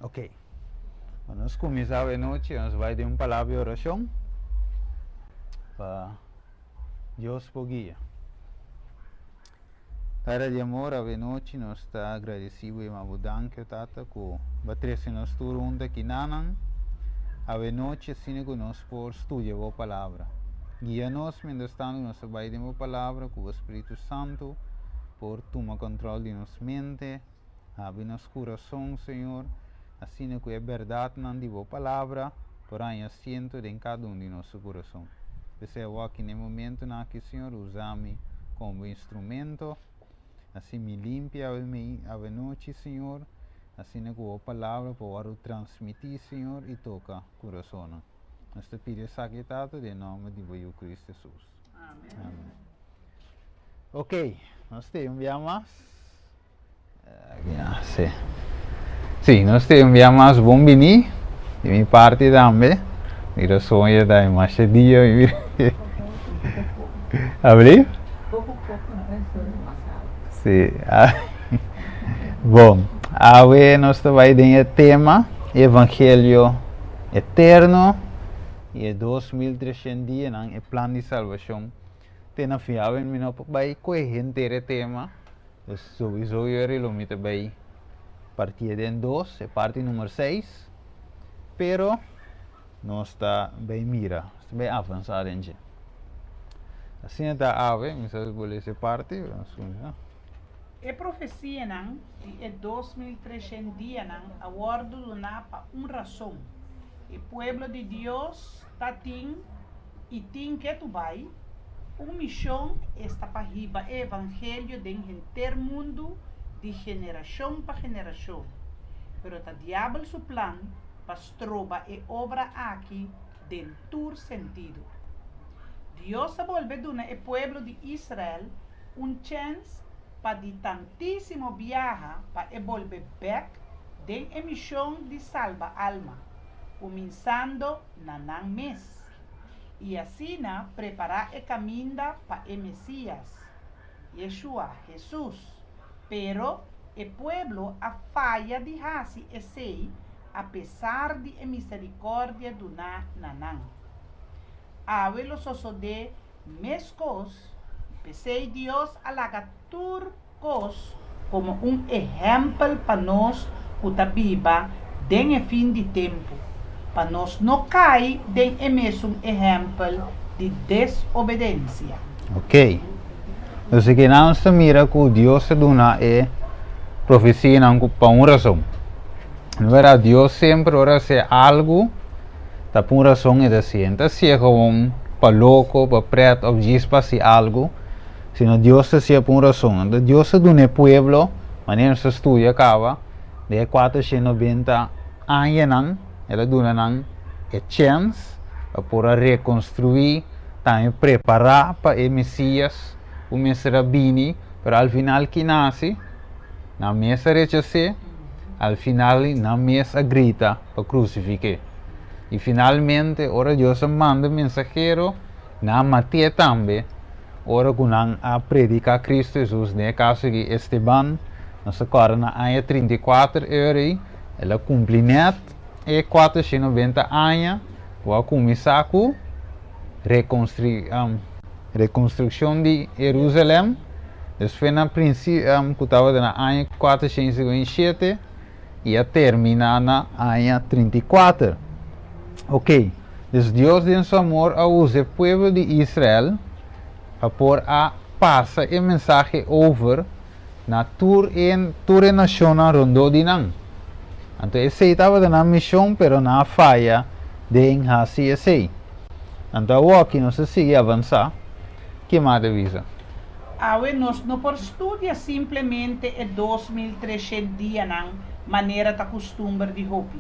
Ok, vamos começar a noite, nós vai ter uma palavra de oração para Deus por guia. Para de amor, a noite nós está agradecido e mabudanque tata com batrece nós turunda que nanan, a noite assim que nós por estudar a palavra. Guia-nos, mientras nós vai ter uma palavra com o Espírito Santo, por tomar controle de nossa mente, abre nosso coração, Senhor, assim que é verdade não de boa palavra, porém assento em cada um de nosso coração. Desejo aqui no momento que o Senhor usa-me como instrumento, assim me limpia a noite, Senhor, assim que a palavra pode transmitir, Senhor, e toca o coração. Nós te pedimos aqui, Tato, em nome de Cristo Jesus. Amém. Amém. Ok, nós temos mais. Sim, nós temos mais bom venir. De minha parte também. Mira, sonha da mais dia. Abrir? Pouco, Sim. Bom, hoje nós vamos ter o tema Evangelho Eterno e 2300 dias no plano de salvação. Tem a fiava em minha vai corrente o tema. Sowieso eu lo vai partir em 2, é parte número 6. Pero não está bem mira, está bem avançado em dia. Assim está ave, me sabe por essa parte, E profecia não, é 2300 dias não, a bordo do napa razão. O povo de Deus está tem e tem que tu vai. Uma missão está para riba evangelho de inteiro mundo de geração para geração. Pero o diabo seu plano pastroba e obra aqui dentro sentido. Deus volve dona e pueblo de Israel chance para de tantíssimo viaja para volver back de emissão de salva alma, começando na mês. E assim preparar o caminho para o Messias, Yeshua, Jesus. Pero o pueblo a falha de hasi e sei, apesar de misericórdia do nanan. Abuelo soso de mescos, pensei Deus alagatur cos como exemplo para nós que está viva den o fim de tempo, para nós não cair den o mesmo exemplo de desobediência. Ok. Então, que não se mira que Deus se dona é profecia não por uma razão. Na verdade, Deus sempre ora se algo, tá por uma razão é assim. Então, se é como para louco, para preto, ou diz para si algo, senão Deus se é por uma razão. Então, Deus se dona pueblo, maneira se estuda acaba, de 490 anos não, ela dona não é chance para reconstruir, também preparar para o Messias, o Messias Bini, para ao final que nasce, na mesa rechace, al final na mesa grita para crucificar. E finalmente, ora Deus manda mensageiro na Matia também, ora que não a predicar Cristo Jesus, no caso de Esteban, nós agora na área 34 euros, ela cumpre net e 490 anos, vai começar com reconstrução de Jerusalém. Depois na princípio, que estava na área 457 e a terminar na área 34. Ok, então Deus em seu amor usa o povo de Israel para pôr a passar a mensagem over na tour nacional rondo de não. Então esse estava na missão, pero na falha de enhasi esse. Então aqui não se sigue avançar, que mais avisa? Nós não por estudar simplesmente 2300 dias não, maneira da costumbre de hopi.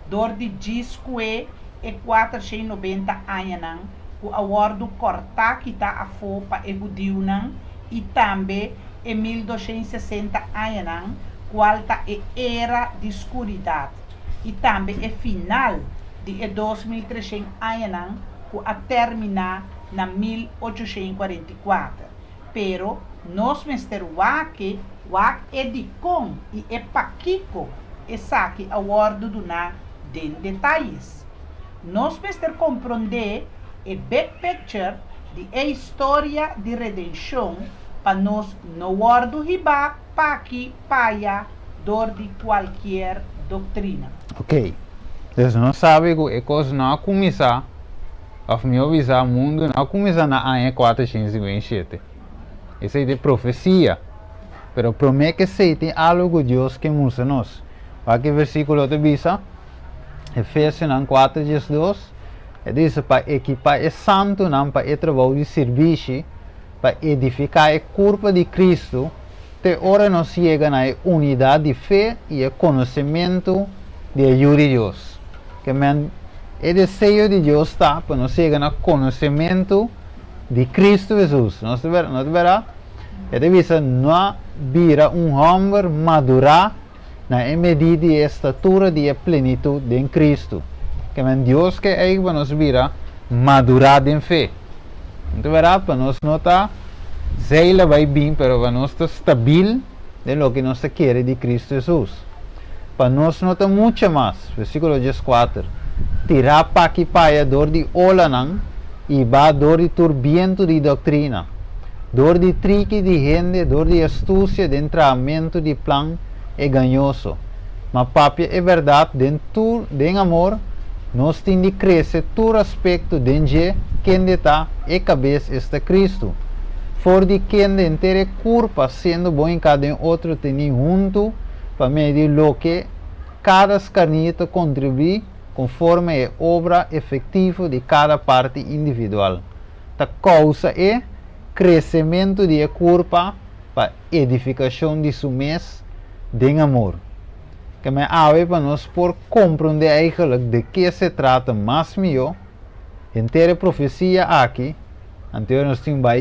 Dor de disque e 490 anos não, o acordo cortar que está a fo para o judeu não, e também em 1260 anos não, qual está a era de escuridade. E também é final de 2300 anos não, que a terminar na 1844. Pero nós mester wak é de com e é paquico e saque a bordo do na den detalhes. Nós vamos compreender a big picture de a história de redenção para nós no bordo riba, paqui, paia, dor de qualquer doutrina. Ok. Então, nós sabemos que a coisa não começa, a minha visão, o mundo não começa na ano 457. Isso é de profecia. Pero promete que se tem algo que Deus que muda nós. Aqui o versículo de Bisa, Efésios 4:2, diz para equipar o santo, não para o trabalho de serviço, para edificar a corpo de Cristo, até hora nós chega na unidade de fé e o conhecimento de ajuda de Deus. Que o desejo de Deus está para nós chegar no conhecimento de Cristo Jesus. Nós verá, Visa não vira homem madurar na medida e estatura de plenitude em Cristo. Que Deus que é para nós vira madurar em fé. Então verá, para nós não está zeila vai bem, pero para nós está estável de lo que nós quer de Cristo Jesus. Para nós não está muito mais. Versículo 14. Tirar para que paia dor de olanan e ba dor de turbiento de doutrina. Dor de trique de gente, dor de astúcia, de entramento de plan é ganhoso. Mas papia é verdade, dentro de amor, nós temos de crescer todo aspecto de quem está e cabeça está Cristo. For de quem de inteira curva, sendo bom em cada outro, tem junto, para medir lo que cada escarnita contribui conforme a obra efetiva de cada parte individual. A causa é crescimento de curva para edificação de seu mês de amor. Que me ave para nós por compreender eigenlijk de que se trata mais melhor, inteira profecia aqui, anterior nós temos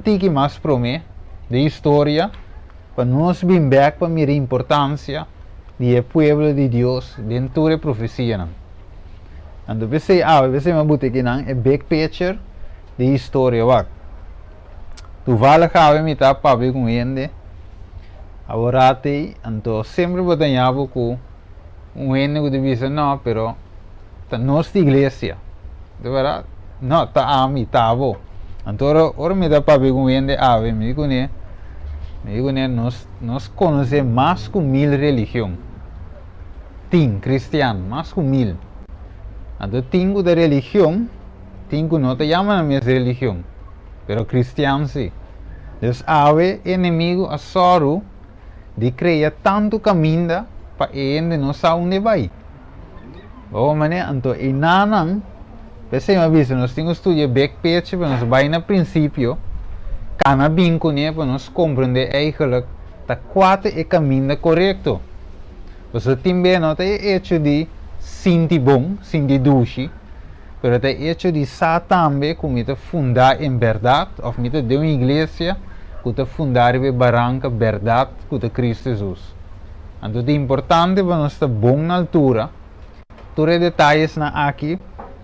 tique mais promê de história, para nós vir back para a importância do povo de Deus dentro da profecia. Então, você me bote aqui é big picture de história. Tu vale que me tá para ver com ele. Agora então sempre batalhava com ele que devia não, pero a nossa igreja, de verdade, não tá a mim tá avô. Então ora me dá para ver com ele ave me digo né nós conhecemos mais que 1000 religiões. Tem cristiano mais que 1000. Então tenho da religião, tenho não te chama na minha religião. Pero cristiano sim. Então, ave inimigo a sorro de criar tanto caminho para ele não saber onde vai. Bom, mané, então, e nanang, pensei uma vez, nós temos estudar backpage para nós vai no princípio, cada vinco né, para nós compreender eigenlijk tá qual é o caminho correto. Você também não tem hecho de sinti bom, sinti dushi, pero tem hecho de sa também como te fundar em verdade, ou me te deu uma igreja que te fundar em barranca verdade que te Cristo Jesus. Então é importante para nós estar bom na altura, todos os detalhes na aqui,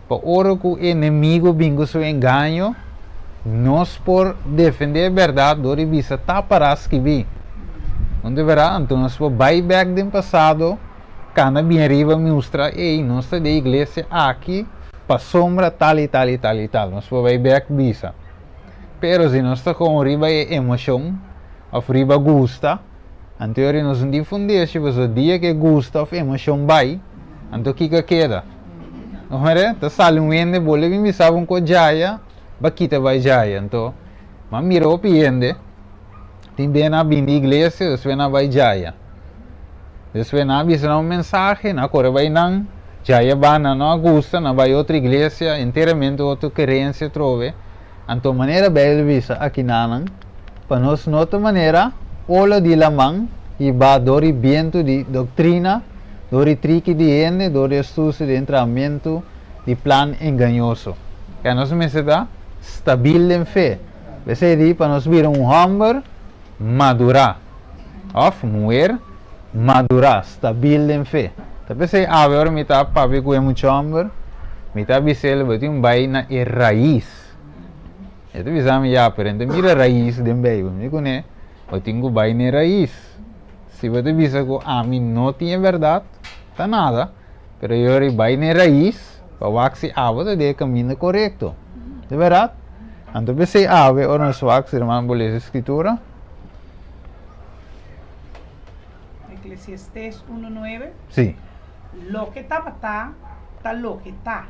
para hora que o inimigo vinga seu engano, nós por defender a verdade, dori visa taparás que vi. Onde verá, então nós por buyback do passado, cana bem arriba mostra, ei, nós da igreja aqui, para sombra tal e tal e tal e tal, nós por buyback visa. Pero se nós está com riba emoção, ou riba gusta, anterior nós não difundimos, se o dia que gusta ou emoção vai, então o que queda? Não é? Então sale um ende, boleh me sabem com jaya, bakita vai jaya, então, mas mira o piende, tem bem na bem igreja, después na vai jaya, después na bisa na mensagem, na cora vai não, jaya bana não gusta, na vai outra igreja, inteiramente outra querência trove. Então, maneira bela visa aqui nanang, para nós outra maneira, ola de lamang, e ba dori viento de doutrina, dori trique de ende, dori astúcia de entramento, de plan enganoso. Que nós me está stabil em fé. Você diz para nós vir homem madurar, of mulher madurar, stabil em fé. Então, você agora me está para ver com muito homem, me está bisel, betul bai na raiz. Itu bisa me ya, pero então mira raiz de bem, me digo né, eu tenho bai na raiz. se você dizer que a mim não tinha verdade, tá nada. Pero eu vai na raiz, para que se ave de caminho correto. De verdade? Então, você ave, ou não só que irmão, boleh a escritura? Eclesiastés 1:9. Sim. Lo que tá lo que tá.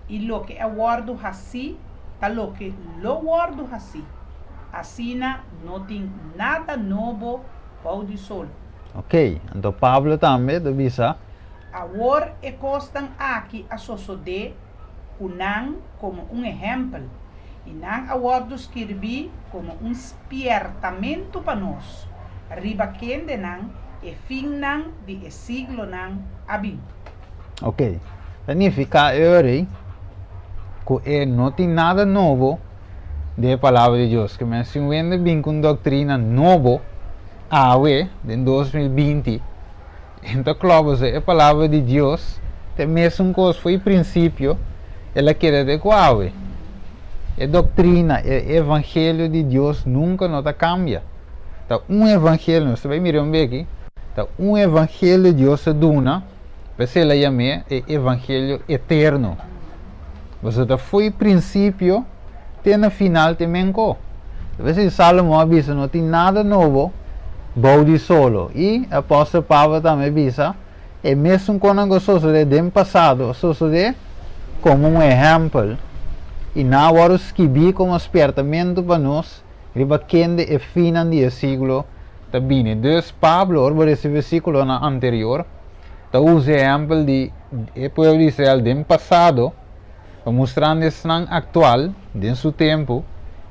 E lo que aguardo assim, tá lo que lo guardo assim. Assim não tem nada novo para de sol. Ok, então Pablo também diz, Agora é costam aqui a suceder unang como exemplo. E não aguardo escrever como espertamento para nós. Riba quende não e fim não de siglo não abim. ok, significa que não tem nada novo da palavra de Deus, que se vende bem com doutrina novo, de 2020, então claro, a palavra de Deus, tem mesmo coisa foi princípio, ela quer de qual a doutrina, o evangelho de Deus nunca não cambia. Então, evangelho, você vai mirar aqui, então, evangelho de Deus dona, você ela chama evangelho eterno. Você foi princípio, tem no final também co. Você Salomão avisa, não tem nada novo, bode solo. E o apóstolo Paulo também avisa, é mesmo quando gostou de passado, sucede como exemplo. E na hora que vi como espertamento para nós, riba quende e fina do século também. Então, Pablo, por esse versículo anterior, usa o exemplo de povo de Israel do passado, mostrando isso atual, de seu tempo,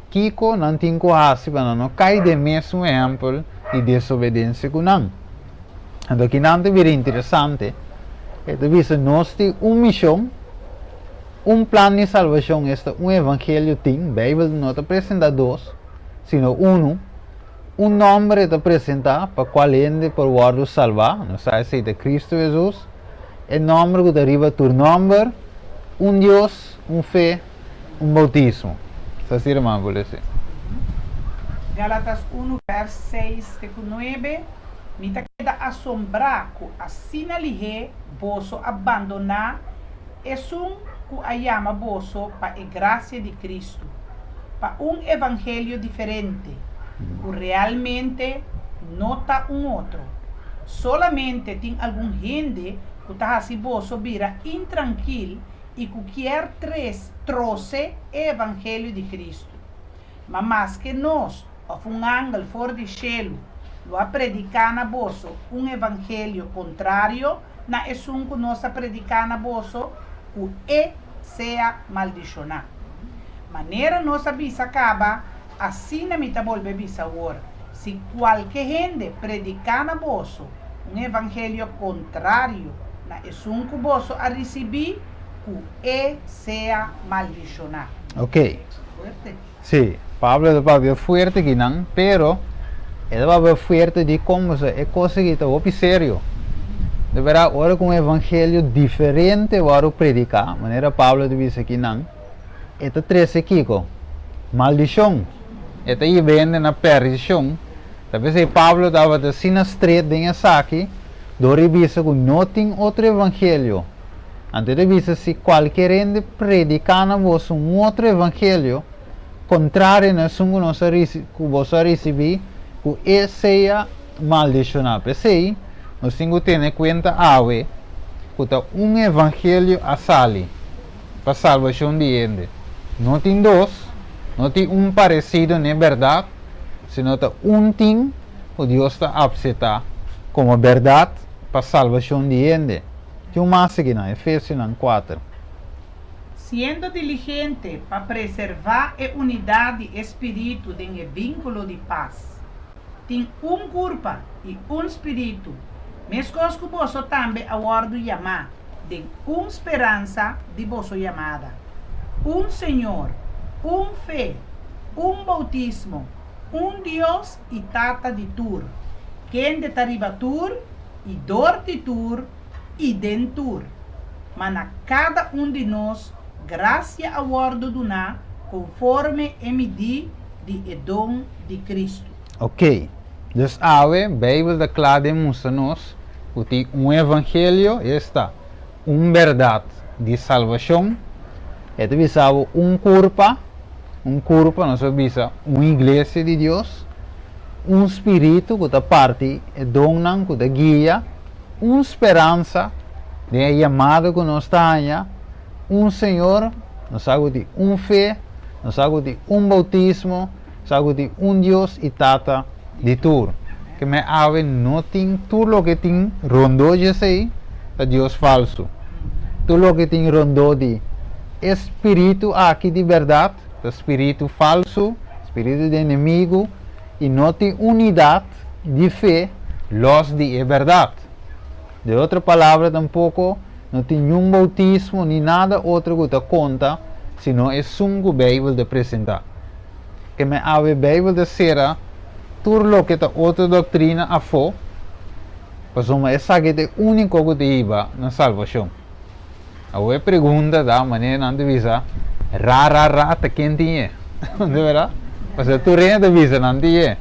que não tem coisa para não cair do mesmo exemplo de desobediência que não. Então, que não é interessante, é nós temos uma missão, plano de salvação, evangelho tem, a Bíblia não apresenta dois, sino nome te apresenta para qual ende por guardo salvar, não sei se de Cristo Jesus, o nome que deriva do nome, Deus, fé, bautismo. Assim, irmão, vou dizer. Gálatas 1, verso 6 e 9. Me queda assombrado, assim ali vosso abandonar, é que a chama vosso para a graça de Cristo, para evangelho diferente, que realmente não está outro. Solamente tem algum gente que está assim vosso vira intranquilo e que quer trouxe o evangelho de Cristo. Mas mais que nós, of ángel fora de cielo, lo a predicar na vosso evangelho contrário, na é que nós a predicar na vosso que seja maldicionado. Maneira nossa bisa acaba, assim na mita volve bisa agora. Se qualquer gente predicar na vosso evangelho contrário, na é que vosso a receber, que seja maldicionado. Ok. Fuerte. Sí, Pablo é forte que não, pero ele é forte de como é coisa que está sério. De verdade, agora com um evangelho diferente para predicar, maneira Pablo diz aqui não, é três aqui, maldição, é vende na perdição. Talvez Pablo estava assim estreito nessa aqui, do revisa que não tem outro evangelho. Então revisa se qualquer gente predicar na voz outro evangelho, contrário a que você receber, que seja maldicionado. Assim, nós temos que ter em conta que evangelho a sali para salvação de gente. Não tem dois, não tem parecido na verdade, senão tem que Deus está aceitar como verdade para salvação de gente. Tem mais aqui na Efésios 4. Siendo diligente para preservar a unidade de espírito em vínculo de paz. Tem corpo e espírito, mesmo que você também aguardo chamar, de esperança de vossa chamada. Senhor, fé, bautismo, Deus e tata de tur, quem de tariba tur e dor de tur e dentur. Mas a cada de nós, graça a guardo conforme a medida de dom de Cristo. Ok, Dus ave, Bijbel declara nos que evangelho está, verdade de salvação, é visava corpo, nós visa igreja de Deus, espírito que parte donan, que guia, esperança de chamada que nós temos, Senhor, nós de fé, nós de bautismo, nós de Deus e tata de tudo. Que me ave não tem tudo o que tem rondou de sei, é Deus falso. Tudo o que tem rondou de espírito aqui de verdade, espírito falso, espírito de inimigo, e não tem unidade de fé, los de verdade. De outra palavra, tampouco não tem nenhum bautismo, nem nada outro que te conta, senão é sungo Bíblia de apresentar. Que me ave Bíblia de será, tudo o que a outra doutrina a for, pois essa é o único que te iba na salvação. A pergunta da maneira não visa, rara, quem tinha? De verdade? Mas a tua renda visa não tinha.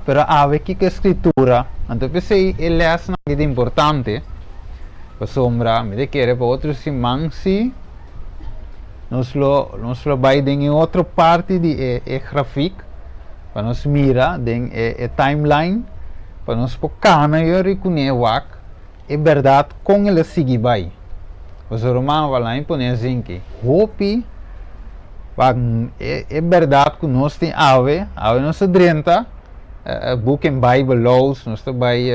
Pero ave que a escritura, então pensei, ele é importante, para sombra, me de querer para outros simãs, se nós lo vai em outra parte de gráfico, para nós mira em timeline, para nós focar na reconhecer é verdade com ele seguir vai. Os romanos vão lá e põem assim que hope é verdade que nós temos ave nós drenta book em Bible laws, nós vai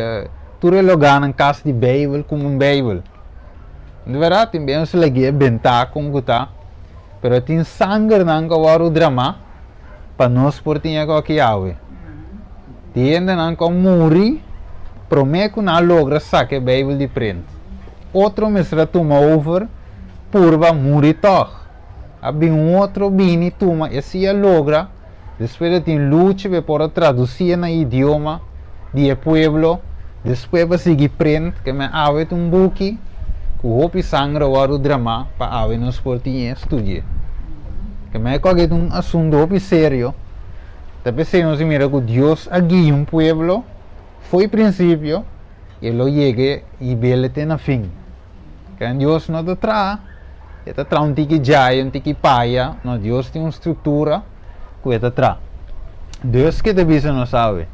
tudo lugar em casa de Bible como um Bible. De verdade, também nós legi bentar com guta, pero tem sangue não que o drama para nós por tinha que ave. Tiende não que muri, promete não logra saque Bible de frente. Outro mestre toma over, purva muri toch. Abi outro bini toma, esse logra, depois tem luta para traduzir na idioma de pueblo, depois vai seguir frente, que me ave buki, que o hopi sangue o drama para ave nos por tinha estudar. Que me é assunto hopi sério. Tapi se nós mira que Deus aqui pueblo, foi princípio, e lo llegue e belete na fim. Que Deus não te traz, te traz tiki jaya, tiki paia, no Deus tem uma estrutura que te traz. Deus que te visa não sabe.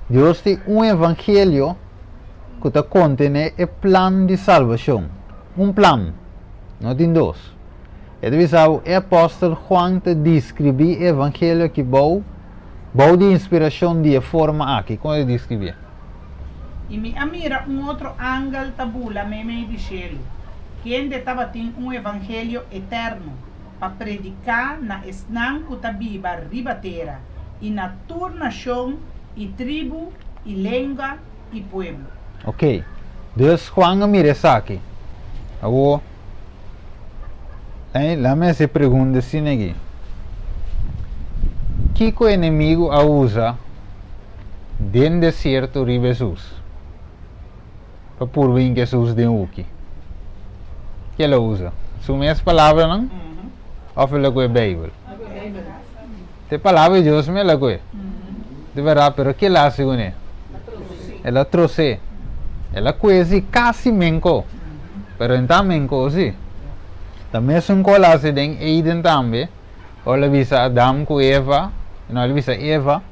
Deus tem evangelho que te contém o plano de salvação. Plano, não tem dois. E te visa o apóstolo Juan te descreve o evangelho que bom de inspiração de forma aqui, como ele descrevia. E me amira outro ângulo tabula me dizendo que ele estava tendo evangelho eterno para predicar na esnan kutabiba ribatera e na tua nação e tribo e língua e pueblo. Ok. Deus Juan amira isso aqui. Agora, lá me se pergunta assim aqui. Que o inimigo usa dentro do deserto de Jesus? Para por vir Jesus de uki. Que ele usa? São minhas palavras, não? Ou ele é Bíblia? Te palavra de Deus me é de verdade, pero que lá segundo é? Ela trouxe. Ela quase quase menco. Pero então menco sim. Também são colas de Eden também. Olha visa Adão com Eva. Não visa Eva.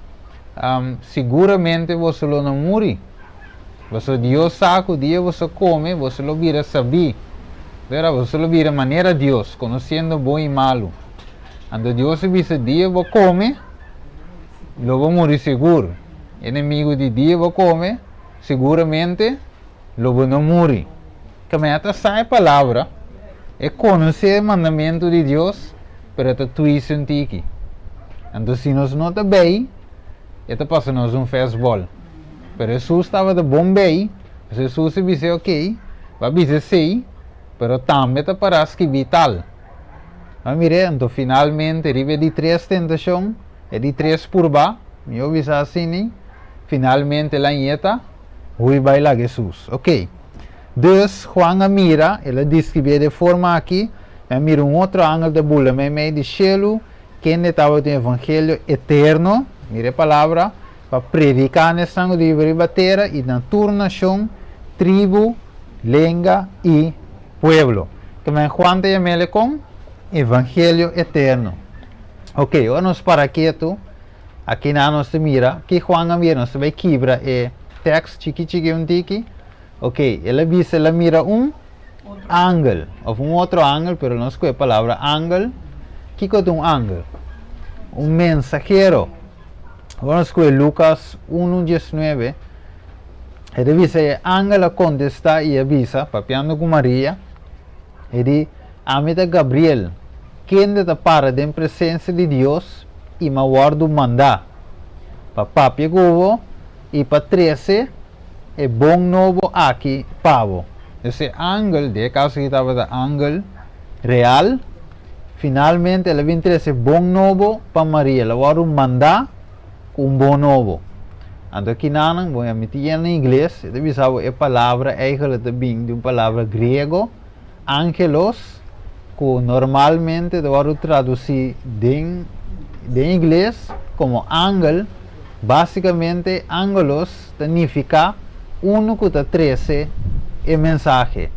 Seguramente você não morre. Você Deus sabe o dia você come, você lo vira saber. Você lo vira maneira de Deus, conhecendo bom e malo. Então Deus visa dia você come, logo morrer seguro. Inimigo de dia você come, seguramente logo não morre. Que me sai a palavra é conhecer o mandamento de Deus, para te tuir um tiki. Então se nós não está bem, está passando um fastball. Pero Jesus estava de bom bem, Jesus disse ok, vai dizer sim, pero também está para que vital. Mas mire, então finalmente arriba de 3 tentações, e de 3 purba, eu disse assim, finalmente lá nieta, hui vai lá Jesus, ok. Deus, Juan mira, ele descreve de forma aqui, mira outro ângulo de bula, meio de cielo, quem estava no evangelho eterno, mire a palavra, para predicar nesse sangue de ribatera e na tua nação, tribo, língua e pueblo. Que me Juan te llame com Evangelho eterno. Ok, agora nós para quieto. Aqui na nós mira, que Juan ambia nós vai quebra e text chiqui um tiki. Ok, ela visa, ela mira ángel, ou outro ángel, pero nós com a palavra ángel. Que é ángel? Mensajero. Agora nós com Lucas 1:19. Ele diz, ángel contesta e avisa, papiando com Maria. Ele amita Gabriel, quem te para em presença de Deus e me guardo mandar. Para papi govo e para 13 é bom novo aqui pavo. Esse ángel, de caso que estava da ángel real, finalmente ele vem trazer bom novo para Maria. Ela guardo mandar com bom novo. Então aqui nanang, vou emitir em inglês, ele sabe a palavra eigenlijk também de uma palavra grego, angelos, que normalmente devo traduzir de inglês como ángel. Basicamente, angelos significa uno que te trace o mensagem.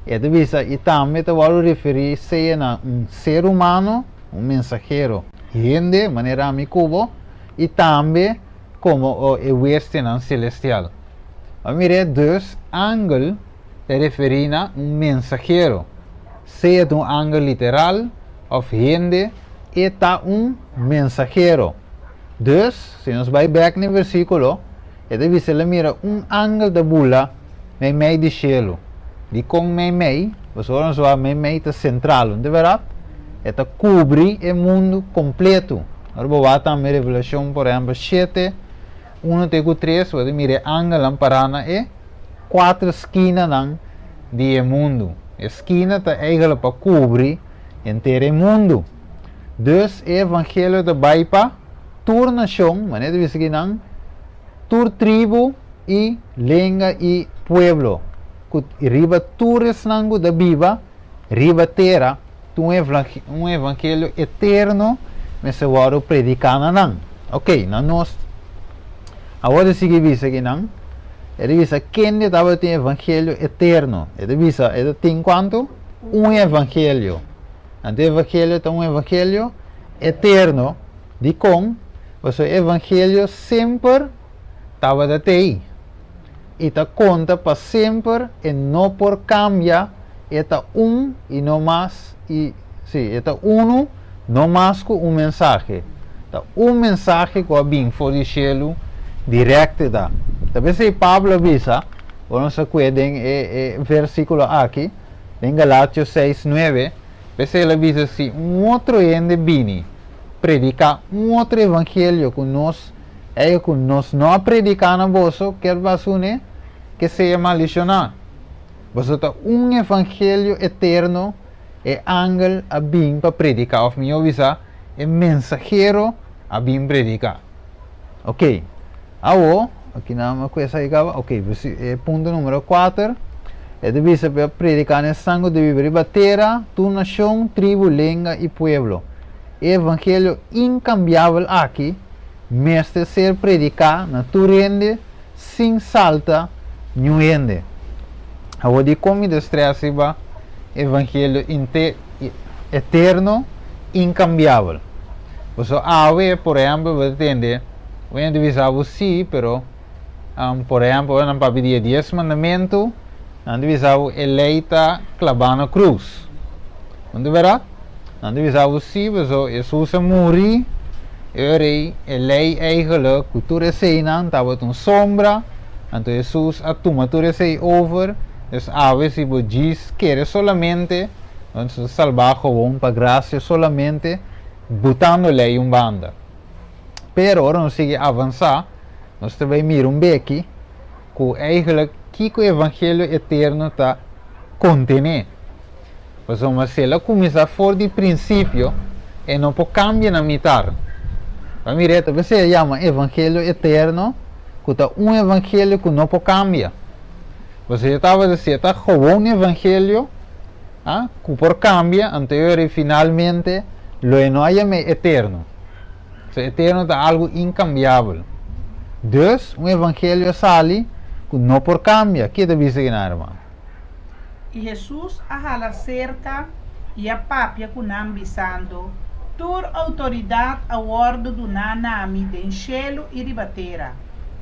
E também devo referir-se a ser humano, mensageiro, gente, maneira amicubo, e também como o externo celestial. Mire, dus ángel te refere a mensageiro, seja ángel literal ou gente, está mensageiro. Dus, se nós vai back no versículo, deve ser mira ángel da bula, mei de cielo. De com mei, você não só mei está central, não é verdade? Está cobre o mundo completo. Agora também Revelação, por exemplo, 7, 1-3, você mira ángel amparana e 4 esquinas do mundo. A esquina está eigenlijk para cobrir inteiro o mundo. Dus o evangelho da Baipa, tua nação, maneira de seguir tua tribo e língua e pueblo. Que riba tuas nango da Bíblia, riba terra, evangelho eterno, mas se varo predicando não. Ok, na nós. Agora seguir visa aqui não. Ele diz quem estava tem evangelho eterno. Ele diz ele tem quanto? Evangelho. Então evangelho é evangelho eterno. De com, o evangelho sempre estava de aí. E está conta para sempre e não por cambiar. Está e não mais. E sim, está uno, não mais com mensagem. Está mensagem que vem fora do cielo direto da. Talvez se Pablo avisa, vamos a cuidar versículo aqui, em Galátios 6:9, talvez ele avisa assim, outro ende vini, predicar outro evangelho que nós não predicamos vosso, quer basune, que seja maldicionado. Você está evangelho eterno, e ángel a bem para predicar, ou me avisa, é mensageiro a bem predicar. Ok. Agora, aqui na uma coisa aí, ok, ponto número 4, deve ser predicar nesse sangue de viver batera, tu nação, tribo, língua e pueblo. Evangelho incambiável aqui, mestre ser predicar na tu rende, sem salta, nenhum rende. Agora, de como destreza, evangelho eterno, incambiável. Você, por exemplo, vai entender. Hoy divisamos sí, pero por ejemplo, en el 10 mandamientos, divisamos eleita clavando cruz. ¿No verdad? Divisamos sí, pero Jesús murió, y lei eigenlijk, cultura seinan, estaba en sombra, entonces Jesús atuma tu sei over, es a veces si vos quiere solamente, entonces salvar gewoon para gracia solamente, botando lei banda. Pero agora nós seguimos avançar, nós também miramos aqui que eigenlijk que o evangelho eterno está contendo. Mas se ela começar fora de princípio, e não pode cambiar na metade. Para mim, você chama evangelho eterno, que está evangelho que não pode cambiar. Você estava dizendo, está um evangelho que por cambiar, então finalmente, lo não é eterno. O eterno está algo incambiável. Dus, um evangelho sali, que não por cambia. Que te visa que não, irmão? E Jesus ahala cerca e a papia kunam bisando, tur autoridade a ordo do nanami den cielo e ribatera.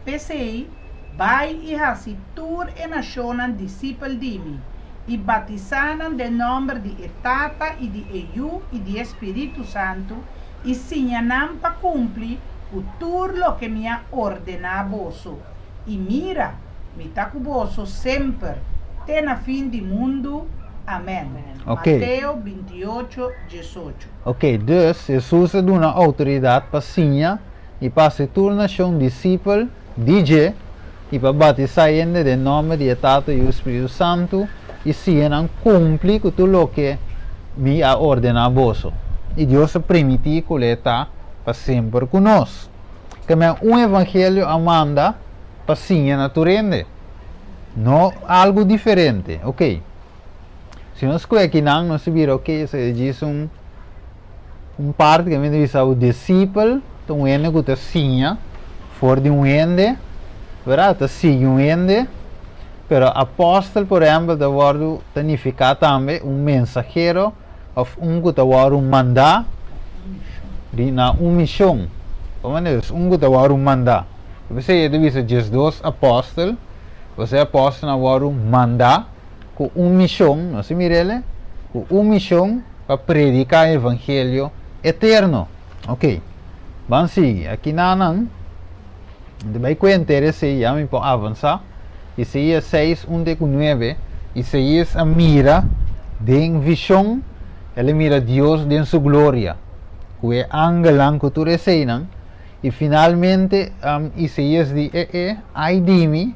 Pesei, vai e hasi tur e nacionan discípulo dimi, e batizanan de nome de Tata e de Eiu e de Espírito Santo, e sinhanam pa cumprir o tur lo que me ha ordenado. E mira, me tá com vosso sempre, até na fim do mundo. Amém. Ok. Mateus 28, 18. Ok, dus Jesus dá uma autoridade para sinha e para se tornar um discípulo de e para batizar gente em nome de Tata e o Espírito Santo e se não cumpre com tudo o que me ha ordenado. E Deus permitiu que ele está para sempre conosco. Que um evangelho amanda para sinha naturalmente. Não algo diferente, ok? Se nós aqui não, nós vira, ok, se diz parte que me diz o discípulo, então ende que está sinha, for de ende, verdade, está sigue ende, pero apóstolo, por exemplo, da word significa também mensageiro, ou que está word mandar, na missão, como é isso, que está word mandar. Você diz Jesus apóstolo, você apóstolo na word mandar, com missão, não se mirele, com missão para predicar o evangelho eterno. Ok, vamos seguir. Aqui não, vai que interesse, já me pode avançar. Isaías 6, 1-9, Isaías a mira de visão, ele mira Deus de sua glória, que é angelang que tu receinas, e finalmente Isaías diz, ai de mim,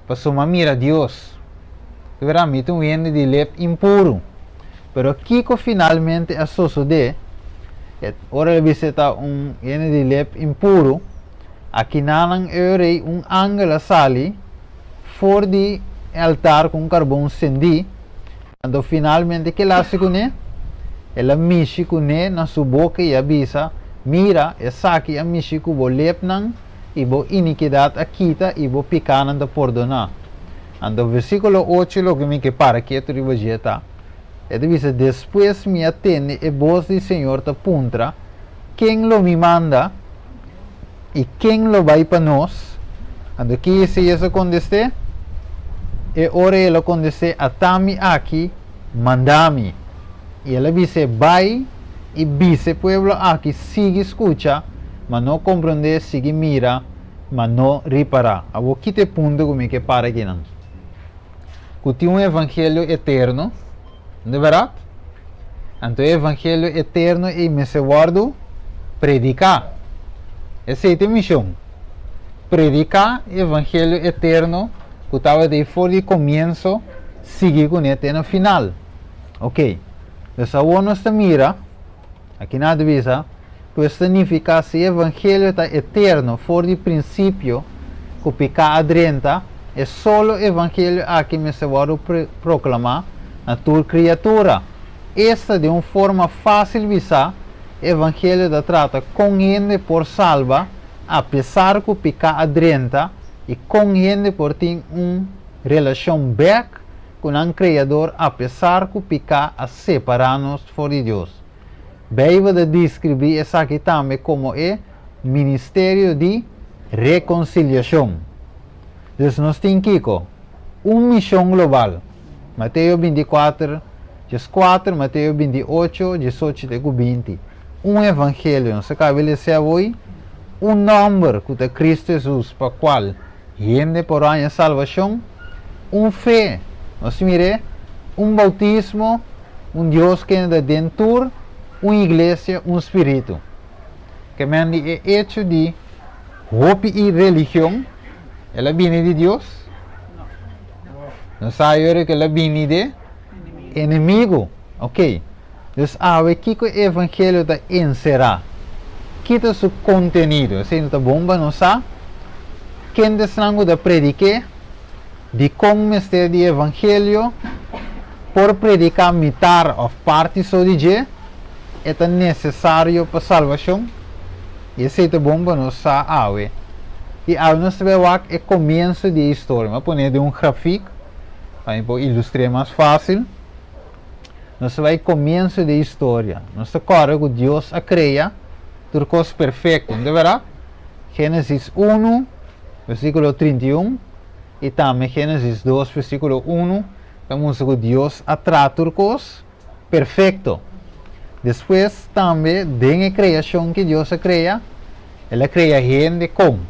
para sua mira Deus. Veramente um ende de lep impuro. Pero aqui que finalmente a sucede, ora ele visita ende de lep impuro, aqui nanang eurei ángel sali, for de altar com carvão cendi, quando finalmente que lá se cune, ela mishi cune na sua boca e avisa, mira, saki a mishi ku bo lep nang, e bo iniquidade aquita e bo picanan da perdonar. Ando versículo 8 lo que me que para que tu ribajeta. Ele diz, depois me atende e voz do Senhor te puntra, quem lo me manda e quem lo vai para nós. Ando que se isso acontecer, e ora ele acontecer atami aqui, mandami. E ele diz, vai e diz, pueblo aqui, sigue escucha, mas não compreende, sigue mira, mas não repara. Abo que te punto como que para que não. Que tem evangelho eterno, de verdade? Então o evangelho eterno e me se guardo predicar. Essa é a missão. Predicar o evangelho eterno que estava de fora de começo, seguir com ele no final. Ok. Então, nós mira, aqui na divisa, que significa se o evangelho está eterno, fora de princípio, que pica adrenta, é só o evangelho aqui me se vai proclamar a tua criatura. Esta de uma forma fácil visar, o evangelho da trata com gente por salva, apesar que pica adrenta, e com gente por ter uma relação back com um criador, apesar que pica a separar-nos fora de Deus. Beiba de descrever essa aqui também como é ministério de reconciliação. Então, nós temos aqui uma missão global. Mateus 24, 4, Mateus 28, 18 e 20. Um evangelho, não se cabe ser hoje, um número que é Cristo Jesus, para o qual gente por a salvação, fé, nós mire, bautismo, Deus que é dentro, uma igreja, espírito. Que é hecho de hope e religião. Ela viene de Deus? Não sabe que ela viene de inimigo. Ok. Então, aqui que o evangelho está encerrado. Quita seu conteúdo. Assim, não está bomba, não sabe? Quem está da predicar, de como mistério do evangelho, por predicar metade ou parte só de Deus, é necessário para salvação. E essa bomba não sabe. E ao nós ver o começo da história, vou poner de gráfico para ilustrar mais fácil. Nós vai começo da história. Nós agora que Deus a cria tudo coisa perfeita, não é verdade? Gênesis 1, versículo 31 e também Gênesis 2, versículo 1. Vamos que Deus atrás tudo coisa perfeito. Depois também da criação que Deus cria, Ele cria gente como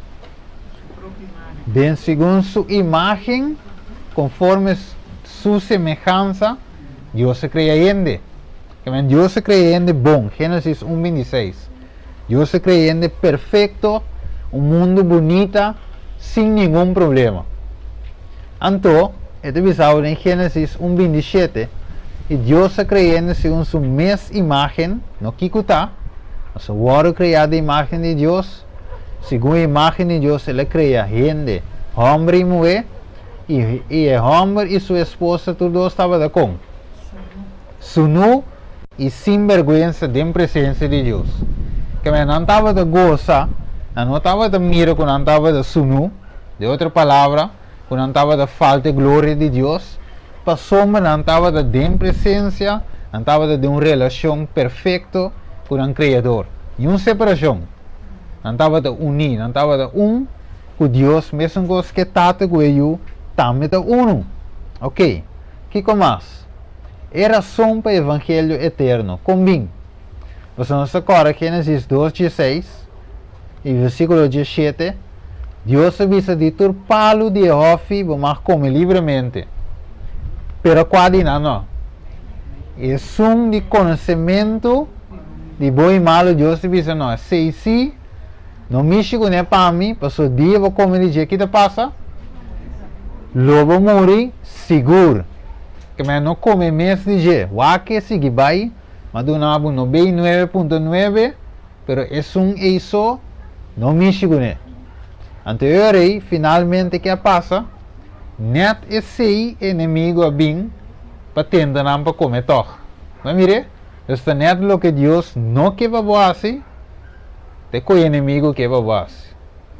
bem segundo sua imagem, conforme sua semelhança, Deus cria gente. Deus cria gente bom. Gênesis 1:26. Deus cria gente perfeito, mundo bonito, sem nenhum problema. Então, este visado em Gênesis 1:27, e Deus cria gente segundo sua mesma imagem, no que está, o homem criado a imagem de Deus, segundo a imagem de Deus, Ele cria gente, homem e mulher, e o homem e sua esposa, todos estavam de com. Sunu e sem vergonha da presença de Deus. Que não estava de goza, não estava de mira, não estava de sunu, de outra palavra, não estava de falta de glória de Deus, passou, não estava de presença, não estava de uma relação perfeita com o Criador. E uma separação. Não estava de unir, não estava de com Deus, mesmo coisa que tata com ele, também de Ok, que mais? Era som para o Evangelho eterno. Combim. Você não se acorda, Gênesis 2:16 e versículo 17. Deus avisa de turpá-lo de Jehová, vamos comer livremente. Pero quase não. É som de conhecimento de bom e malo. Deus avisa não. Se não mexe com ele para mim, passou dia vou comer de dia que te passa. Lobo morre seguro. Que não come mais de dia. O que sigue vai, mas do nabo 99.9, pero é isso, não mexe com ele. Anterior, finalmente que passa, net esse inimigo a bem, para tentar não para comer toch. Mas mire, este net lo que Deus não quer para você, te com o inimigo que para você.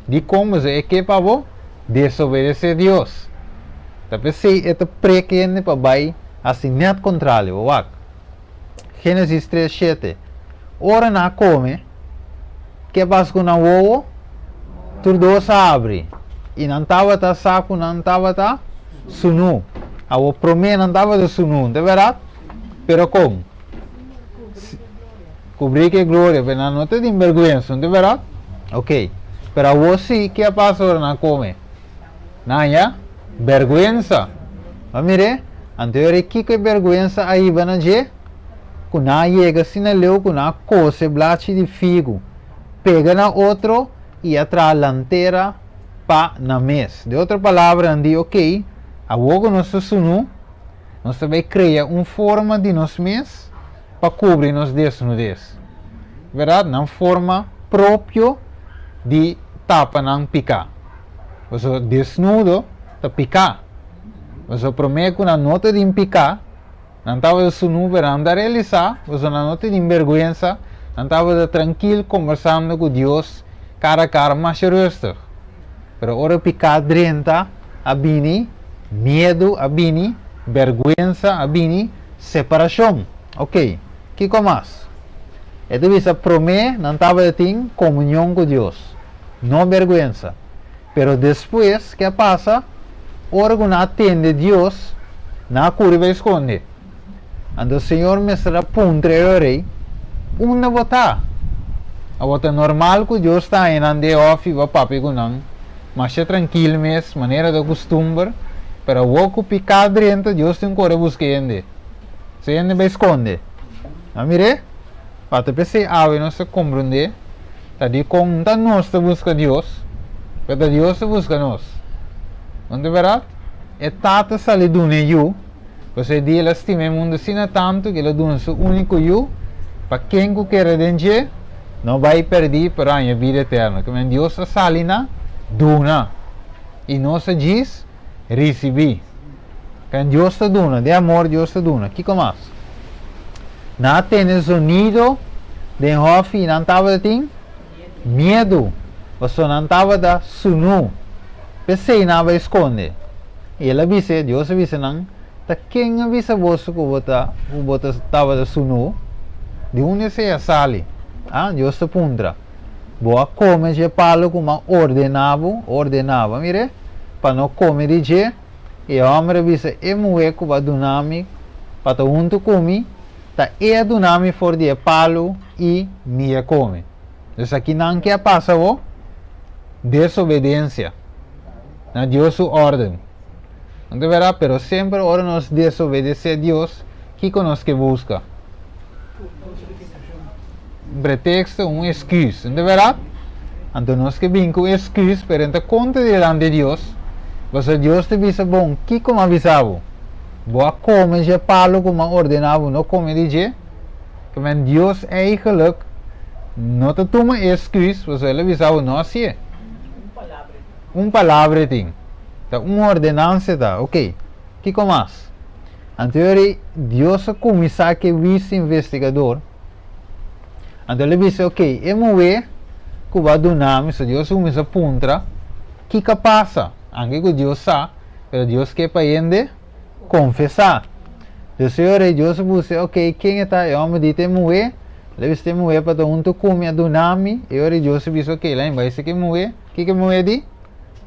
De como é que para você desobedecer a Deus. Tapi se ito prequene para vai assim net contrário, wak. Gênesis 3:7. Ora na come, que basco na wowo, tudo se abre. E não estava ta saco, não estava ta sunu. A o prome não estava de sunu, de verdade? Pero como? Cobrir que glória, pero não te tem vergonha, de verdade? Ok. Pero a você que passa ora na come? Naya? Vergüenza. Mire, anterior aqui que vergüenza aí vai na je, quando chega assim na leu, quando coce blache de figo, pega na outro e atrás lanteira pa na mes. De outra palavra, andi ok, a vogo nosso sunu, nós vai criar uma forma de nós mes para cobrir nos desnudez. Verdade? Na forma própria de tapa não picar. Você desnudo ta picar. Você promete que na nota de picar, não estava de sunu para andar a realizar, você na nota de vergonha, não estava de tranquilo conversando com Deus, cara a cara, mais rosto. Pero ora picar drenta, a bini, medo, a bini, vergonha, a bini, separação. Ok, que mais? Então, você promete, não estava de ter comunhão com Deus, não vergonha. Pero depois, que passa? Ora que não atende Deus, na curva esconde. Então o Senhor me será puntre rei, uma botar. A botar normal que Deus está em ande off, vai papi com não, mas é tranquilo mesmo, maneira de costume, para o que picar dentro, Deus tem que buscar ende. Se ende vai esconde. A mire? Para pensar, não se compreende, tá de como tá nós busca Deus, para Deus se busca nós. Não é verdade? É tata sali do eu, você diz ela estima o mundo assim tanto que ela dá o único eu, para quem que quer dentro, não vai perder para a vida eterna. Que Deus sali na duna e não se diz receber. Que Deus te duna, de amor Deus te duna. Que mais? Não tem sonido de hofi, não estava tem medo. Você não estava da sunu. Pensei na vai esconde. E ela disse, Deus disse não. Tá quem avisa você que o bota estava da sunu? De onde se sale? Ah, Deus te pundra. Boa come je palo como ordenava, mire, para não comer de je. E o homem disse, é mulher que vai dunami, para unto comi, tá é dunami for de palo e minha come. Então aqui não quer passar o desobediência. Na Deus su ordem. Não deverá, pero sempre ora nos desobedecer a Deus, que conosco que busca. Um pretexto, excuse, não deverá? Então nós que vim com excuse, perante conta diante de Deus, você Deus te avisa bom, que como avisava? Boa come je palo como ordenava, não come de je, que men Deus eigenlijk, não te toma excuse, você ele avisava não assim. Palavra tem. Tá, ordenança tá, ok. Que como mais? Então Deus começar que vice investigador. Então ele disse, ok, é mover que vai donar, se Deus começa a puntra, que passa? Anche que Deus sabe, mas Deus quer para ele confessar. Então Senhor, Deus disse, ok, quem está? Eu me disse mover, ele disse mover para um tu come a donar-me, e agora Deus disse, ok, lá embaixo que mover, que mover de?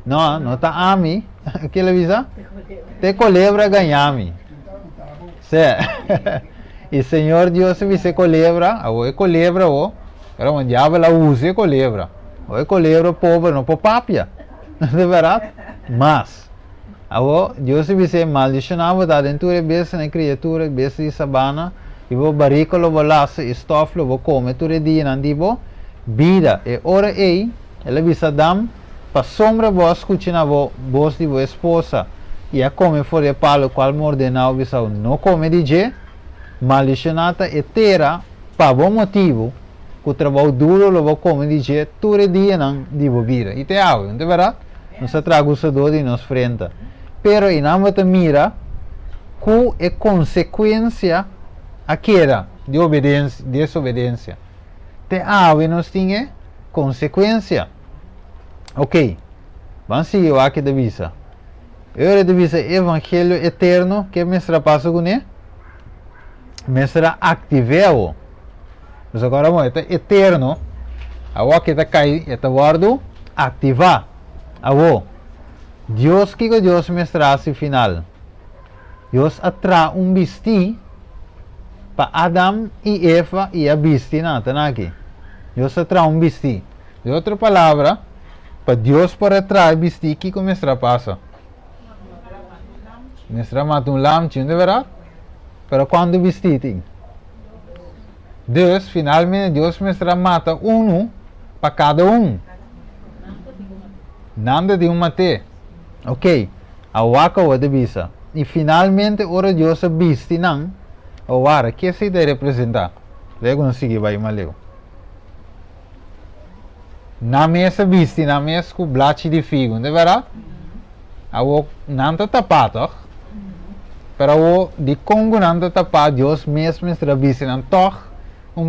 Não está a mim, o que ele disse? Te colebra ganhar-me. E Senhor Deus disse colebra, ou colebra, ou, era uma diabo ela usa colebra, ou colebra pobre, não por papia, não é verdade? Mas, Deus disse maldicionava da dentro besta na criatura, besta de sabana, e vou barrículo, vou laço, estoflo, vou comer, tudo dia, não digo, vida, e ora ele disse Adam, para sombra vos escutar voz de vossa esposa e a come fora de palo qual me ordenava visão não come de je maldicionata e terra para bom motivo que o trabalho duro lo vou comer de je todo dia não devo vir e te hago não é verdade não se traga o sedor de nos frente pero em amba te mira que é consequência aquela de obediência desobediência te hago e nos tinha consequência. Ok, vamos seguir aqui da visa. Eu de visa Evangelho Eterno, que me será passo com ele? Me será ativo. Mas agora, é eterno. A que está cai, é guardo, ativar. Deus, que Deus me será assim final? Deus atrai bisti para Adam e Eva e a bisti, não, tá aqui. Deus atrai bisti. De outra palavra, para Deus para atrás bisti que começará a passar. Começará a matar lamchinho, de verdade? Pero quando bisti tem? Deus, finalmente, Deus começará a matar para cada Nada de mate. Ok, a waka o de bisa. E finalmente, ora Deus bisti não. O ara, que se deve representar? Lego não sigue vai maleu. Na mesa bisti, na mesa com blachi de figo, não é verdade? Awo não está tapado, pero awo de Congo não está tapado, Deus mesmo está bisti, não toh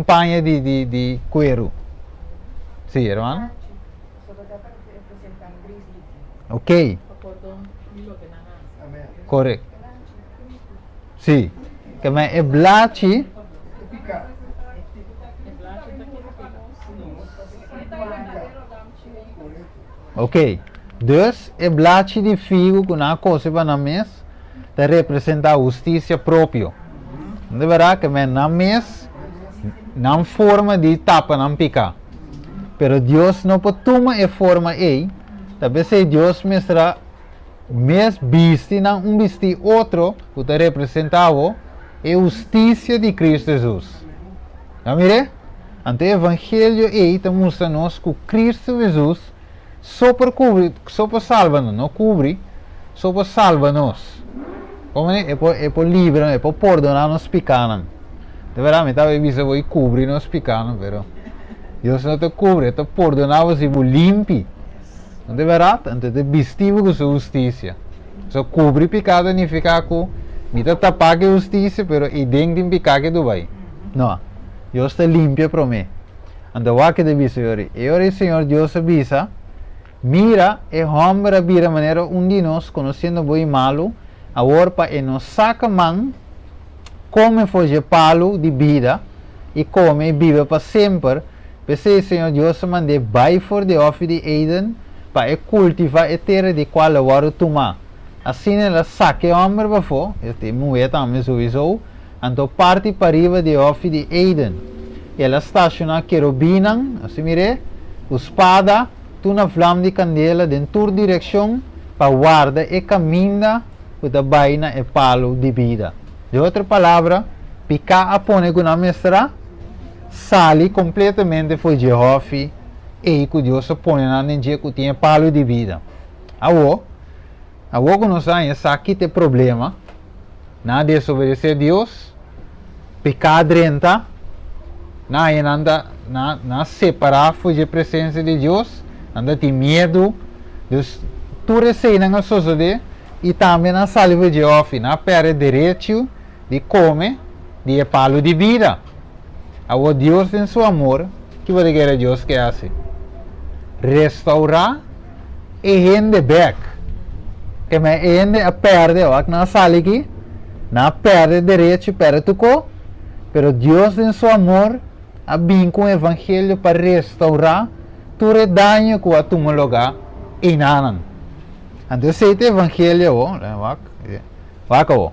panha de cuero. Sim, irmão? Ok. Correto. Sim. Que é blachi. Ok, dus é blachi de figo que na coisa na mesa te representa a justiça própria. De verdade que na mesa não forma de tapa não picar. Pero Deus não pode tomar a forma aí. Talvez se Deus mestra mes bisti não bisti outro que te representava a justiça de Cristo Jesus. Já mire? Ante o Evangelho aí te mostra-nos que Cristo Jesus só para salva-nos, não cobre, só para salva-nos. Como é para livrar, é para perdonar-nos pecados. De verdade, me talvez você vai cobrir nos pecados, pero Deus não te cobre, te perdonar e te limpa. Não é verdade? Então te vestiu com sua justiça. Só cobre pecado significa que me te tapar com justiça, pero idem de pecado que tu vai. Não, Deus te limpa para mim. Ando wa que debisa yori. E ori Señor Dios avisa, mira, e hombre vira maneira de nós, conhecendo boi malo, agora para nos saca man, come foge palo de vida, e come e vive para sempre. Pensei, Senhor Deus, mande vai for de off de Eden, para cultivar a terra de qual agora tomar. Assim ela saque o homem para fora, este mulher também sowieso, então parte para riba de off de Eden. Ela estaciona querubina, assim mire, a espada, uma flama de candela em toda direção, para guardar e caminhar para a baina e palo de vida. De outra palavra, picar a pone com a mestra, sale completamente foi Jehová e que Deus põe na ninja que tem palo de vida. Agora que nós temos aqui tem problema, na desobedecer a Deus, pecar renta, na separar fugir da presença de Deus, anda tem medo, Deus tu recebe na sociedade e também na salva de Jehová, na perde direito de comer de palo de vida. Agora Deus em seu amor, que vai dizer Deus que hace? Restaurar e rende back. Que me rende a perde, ó, na sala aqui, na perde direito, perde tuco, pero Deus em seu amor, a bem com o evangelho para restaurar todo dano que a toma lugar em anan. Então esse evangelho, ó, ó.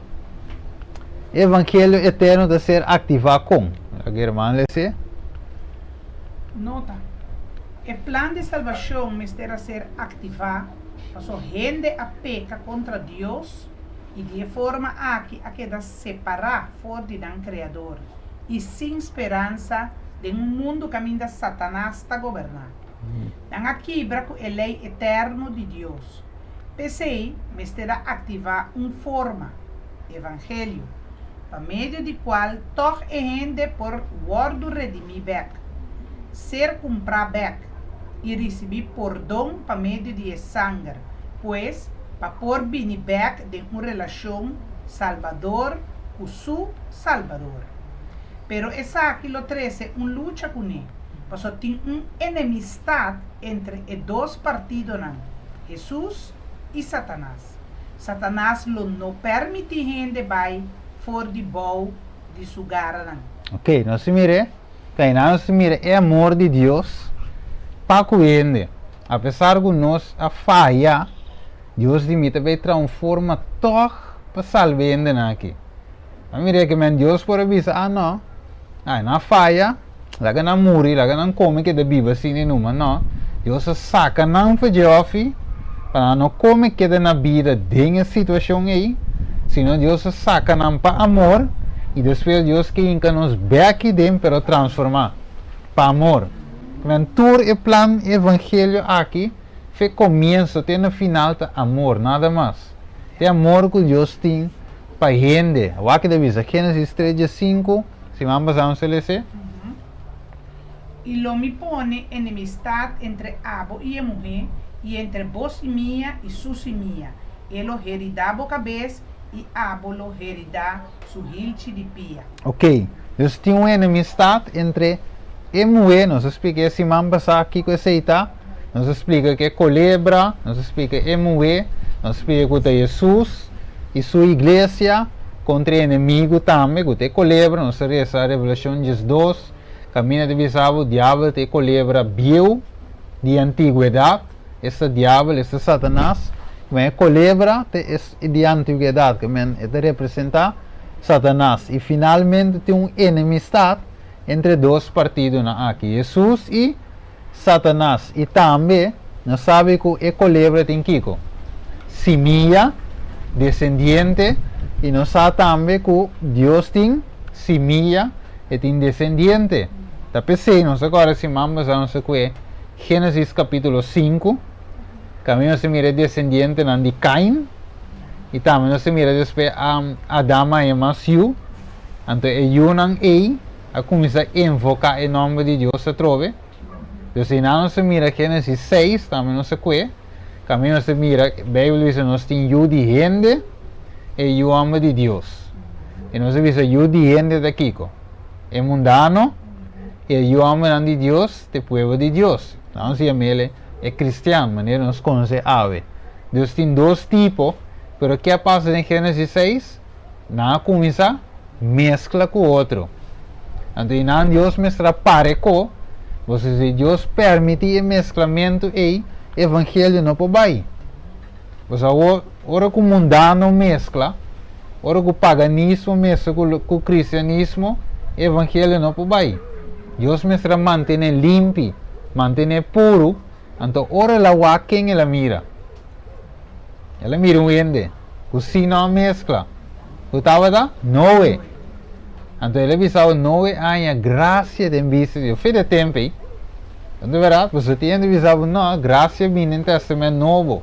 Evangelho eterno de ser ativado com. A irmã lhe dice. Nota. O plano de salvação mistura ser ativado, para gente a peca contra Deus e de forma a queda separar fora de um Criador e sem esperança de mundo caminho de Satanás está governando. Não quebra com a lei eterna de Deus. Pensei, mistura ativar forma, evangelho, por meio de qual toda a gente por guardo redimir back, ser comprar back e receber perdão por meio de sangue, pois para por vir back de uma relação salvador com seu salvador. Pero essa aqui lo trece luta com ele, porque tem enemistade entre os dois partidos, Jesus e Satanás. Satanás não permite gente vai for de bom de sugar. Ok, nós mire, é amor de Deus para coende. Apesar que nós a falha, Deus limita vai transforma todo para salvar aqui. A mire que Deus por avisar, não, na falha, lá que não morre, lá que não come que da Bíblia assim numa, não. Deus saca não para Jeová para não comer que na vida denha situação aí. Senão Deus saca não para amor e depois Deus que inca nos vê aqui dentro para transformar para amor. Quando todo o plano evangelho aqui foi começo até no final de amor, nada mais. É amor que Deus tem para gente. O que deve ser Gênesis 3:5, se vamos a ler. E lo me pone enemistad entre abo e a mulher, e entre vos e minha e sus e minha. Ele herirá a cabeça e abo lo herirá su hilche de pia. Ok, Deus tem uma enemistade entre a mulher, nos explica se vamos aqui com essa nos explica que é culebra, nos explica a mulher, nos explica que é Jesus e sua igreja contra o inimigo também, que é culebra, nos reza a Revelação 2, caminho de bisavo, o diabo é culebra biu de antiguidade, esse diabo, esse Satanás, mas culebra é de antiguidade, que representa Satanás, e finalmente tem uma enemistade entre dois partidos aqui, Jesus e Satanás, e também nós sabemos que a culebra tem Kiko, semilla, descendiente, e nós sabemos também que Deus tem semilla e tem descendiente. Tá pensei, nós agora se vamos a nossa Gênesis capítulo 5, caminho se mira descendiente de Caim, e também se mira después Adão e Masiu, então eu não a começar a invocar o nome de Deus se trove. Então se não se mira Gênesis 6, também não se caminho se mira, a Bíblia diz nós tem eu de gente e o homem de Deus. E nós diz eu de gente de Kiko, é mundano e yo amo de Dios, te pueblo de Dios. Entonces ele é cristiano, maneira nos conhece ave. Deus tem dois tipos, pero que passa em Gênesis 6? Nada começa, mescla com o outro. Então, não Deus mestra pareco, você se Deus permite o mesclamento e evangelho não pode ir. Você ora que o mundano mescla, ora que o paganismo mescla com o cristianismo, evangelho não pode ir. Deus mestra mantém limpo, mantém puro, então ora lá quem ela mira. Ela mira um ende, o sino mescla. O estava da? Noé. Então ele avisava Noé a graça de vista de fim de tempo. Então verá, você tem avisado não, graça vem no Testamento Novo.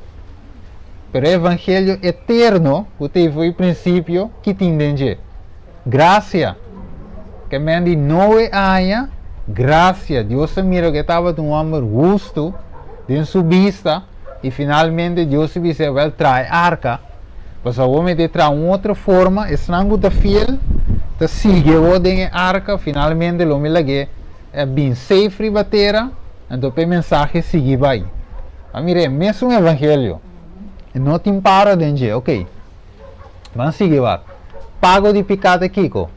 Pero o Evangelho eterno, o que foi o princípio que tem graça. Que me de Noé a graça. Deus mira que estava um homem justo, de sua vista, e finalmente Deus se disse vai trazer arca. Mas o homem de trazer outra forma, estranho da fiel, te sigue o de arca, finalmente o homem lage bem safe batera, então o mensagem sigue vai. A mire, mesmo o evangelho, não tem para de ok. Vamos seguir lá. Pago de pecado Kiko.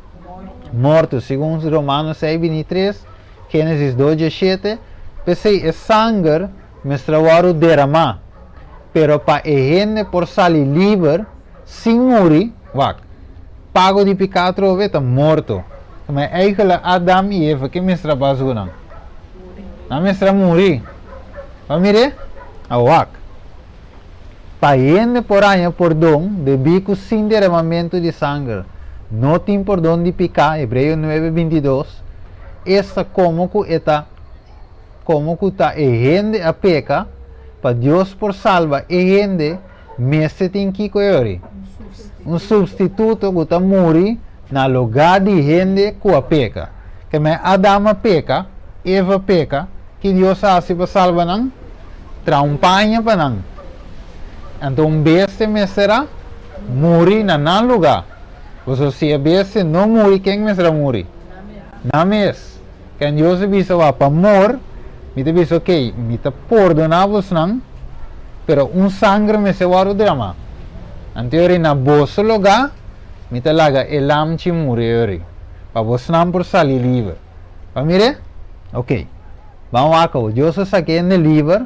Morto, segundo Romanos 6:23, Gênesis 2:17, pensei é sangue mestrawaru derramar, pero para gente por salir livre, sem morrer, pago de pecado está morto. Mas eigenlijk Adam e Eva que mestra basura. Não mestra morrer. Vamos ver? Para gente por año perdão de bico sem derramamento de sangue. Não tem perdão de pecado, Hebreus 9:22. Essa como que está gente a peca, para Deus por salva gente, mestre tem que coere. Substituto que está morrer na lugar de gente que a peca. Que me Adama peca, Eva peca, que Deus hace para salvar não, traumpanha para não. Então, beste mestra morrer na não lugar. Você se a beste não morrer, quem mestra morrer? Na mes. Quem Deus visa para morrer, me diz ok, me te perdonamos não, pero sangue me se vai drama. Anterior na bolsa lugar, me te laga elam chi morrer, para você não por sair livre. Vamos ver? Ok. Vamos lá, Deus saque no livre,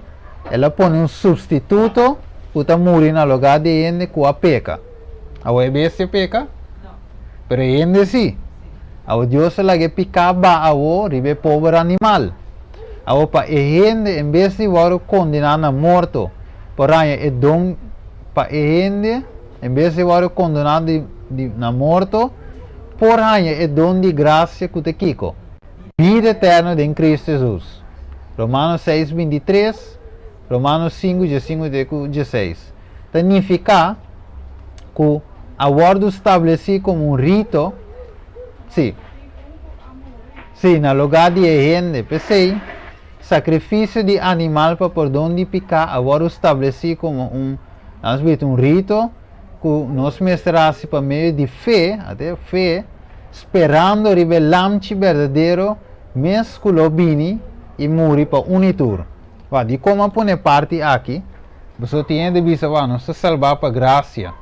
ela põe substituto, para morrer na lugar de gente que a peca. A besta peca? Não. Pero gente sim. A Deus lagi picaba a ribe pobre animal. A pa gente em vez de war condenado a morto, porém é dom pa gente em vez de war condenado na morto, porém é dom de graça que te kiko. Vida eterna em Cristo Jesus. Romanos 6:23, Romanos 5:5-16. Significa que a guarda estabelecido como rito, sim, na lugar de gente, pensei, sacrifício de animal para perdão de pecado, agora estabelecido como um rito que nos mestrasse para meio de fé, até fé, esperando revelar-te verdadeiro, mesmo que lo vini e morrer para unitur. De como pôr parte aqui, você tem de vista, não se salvar para graça,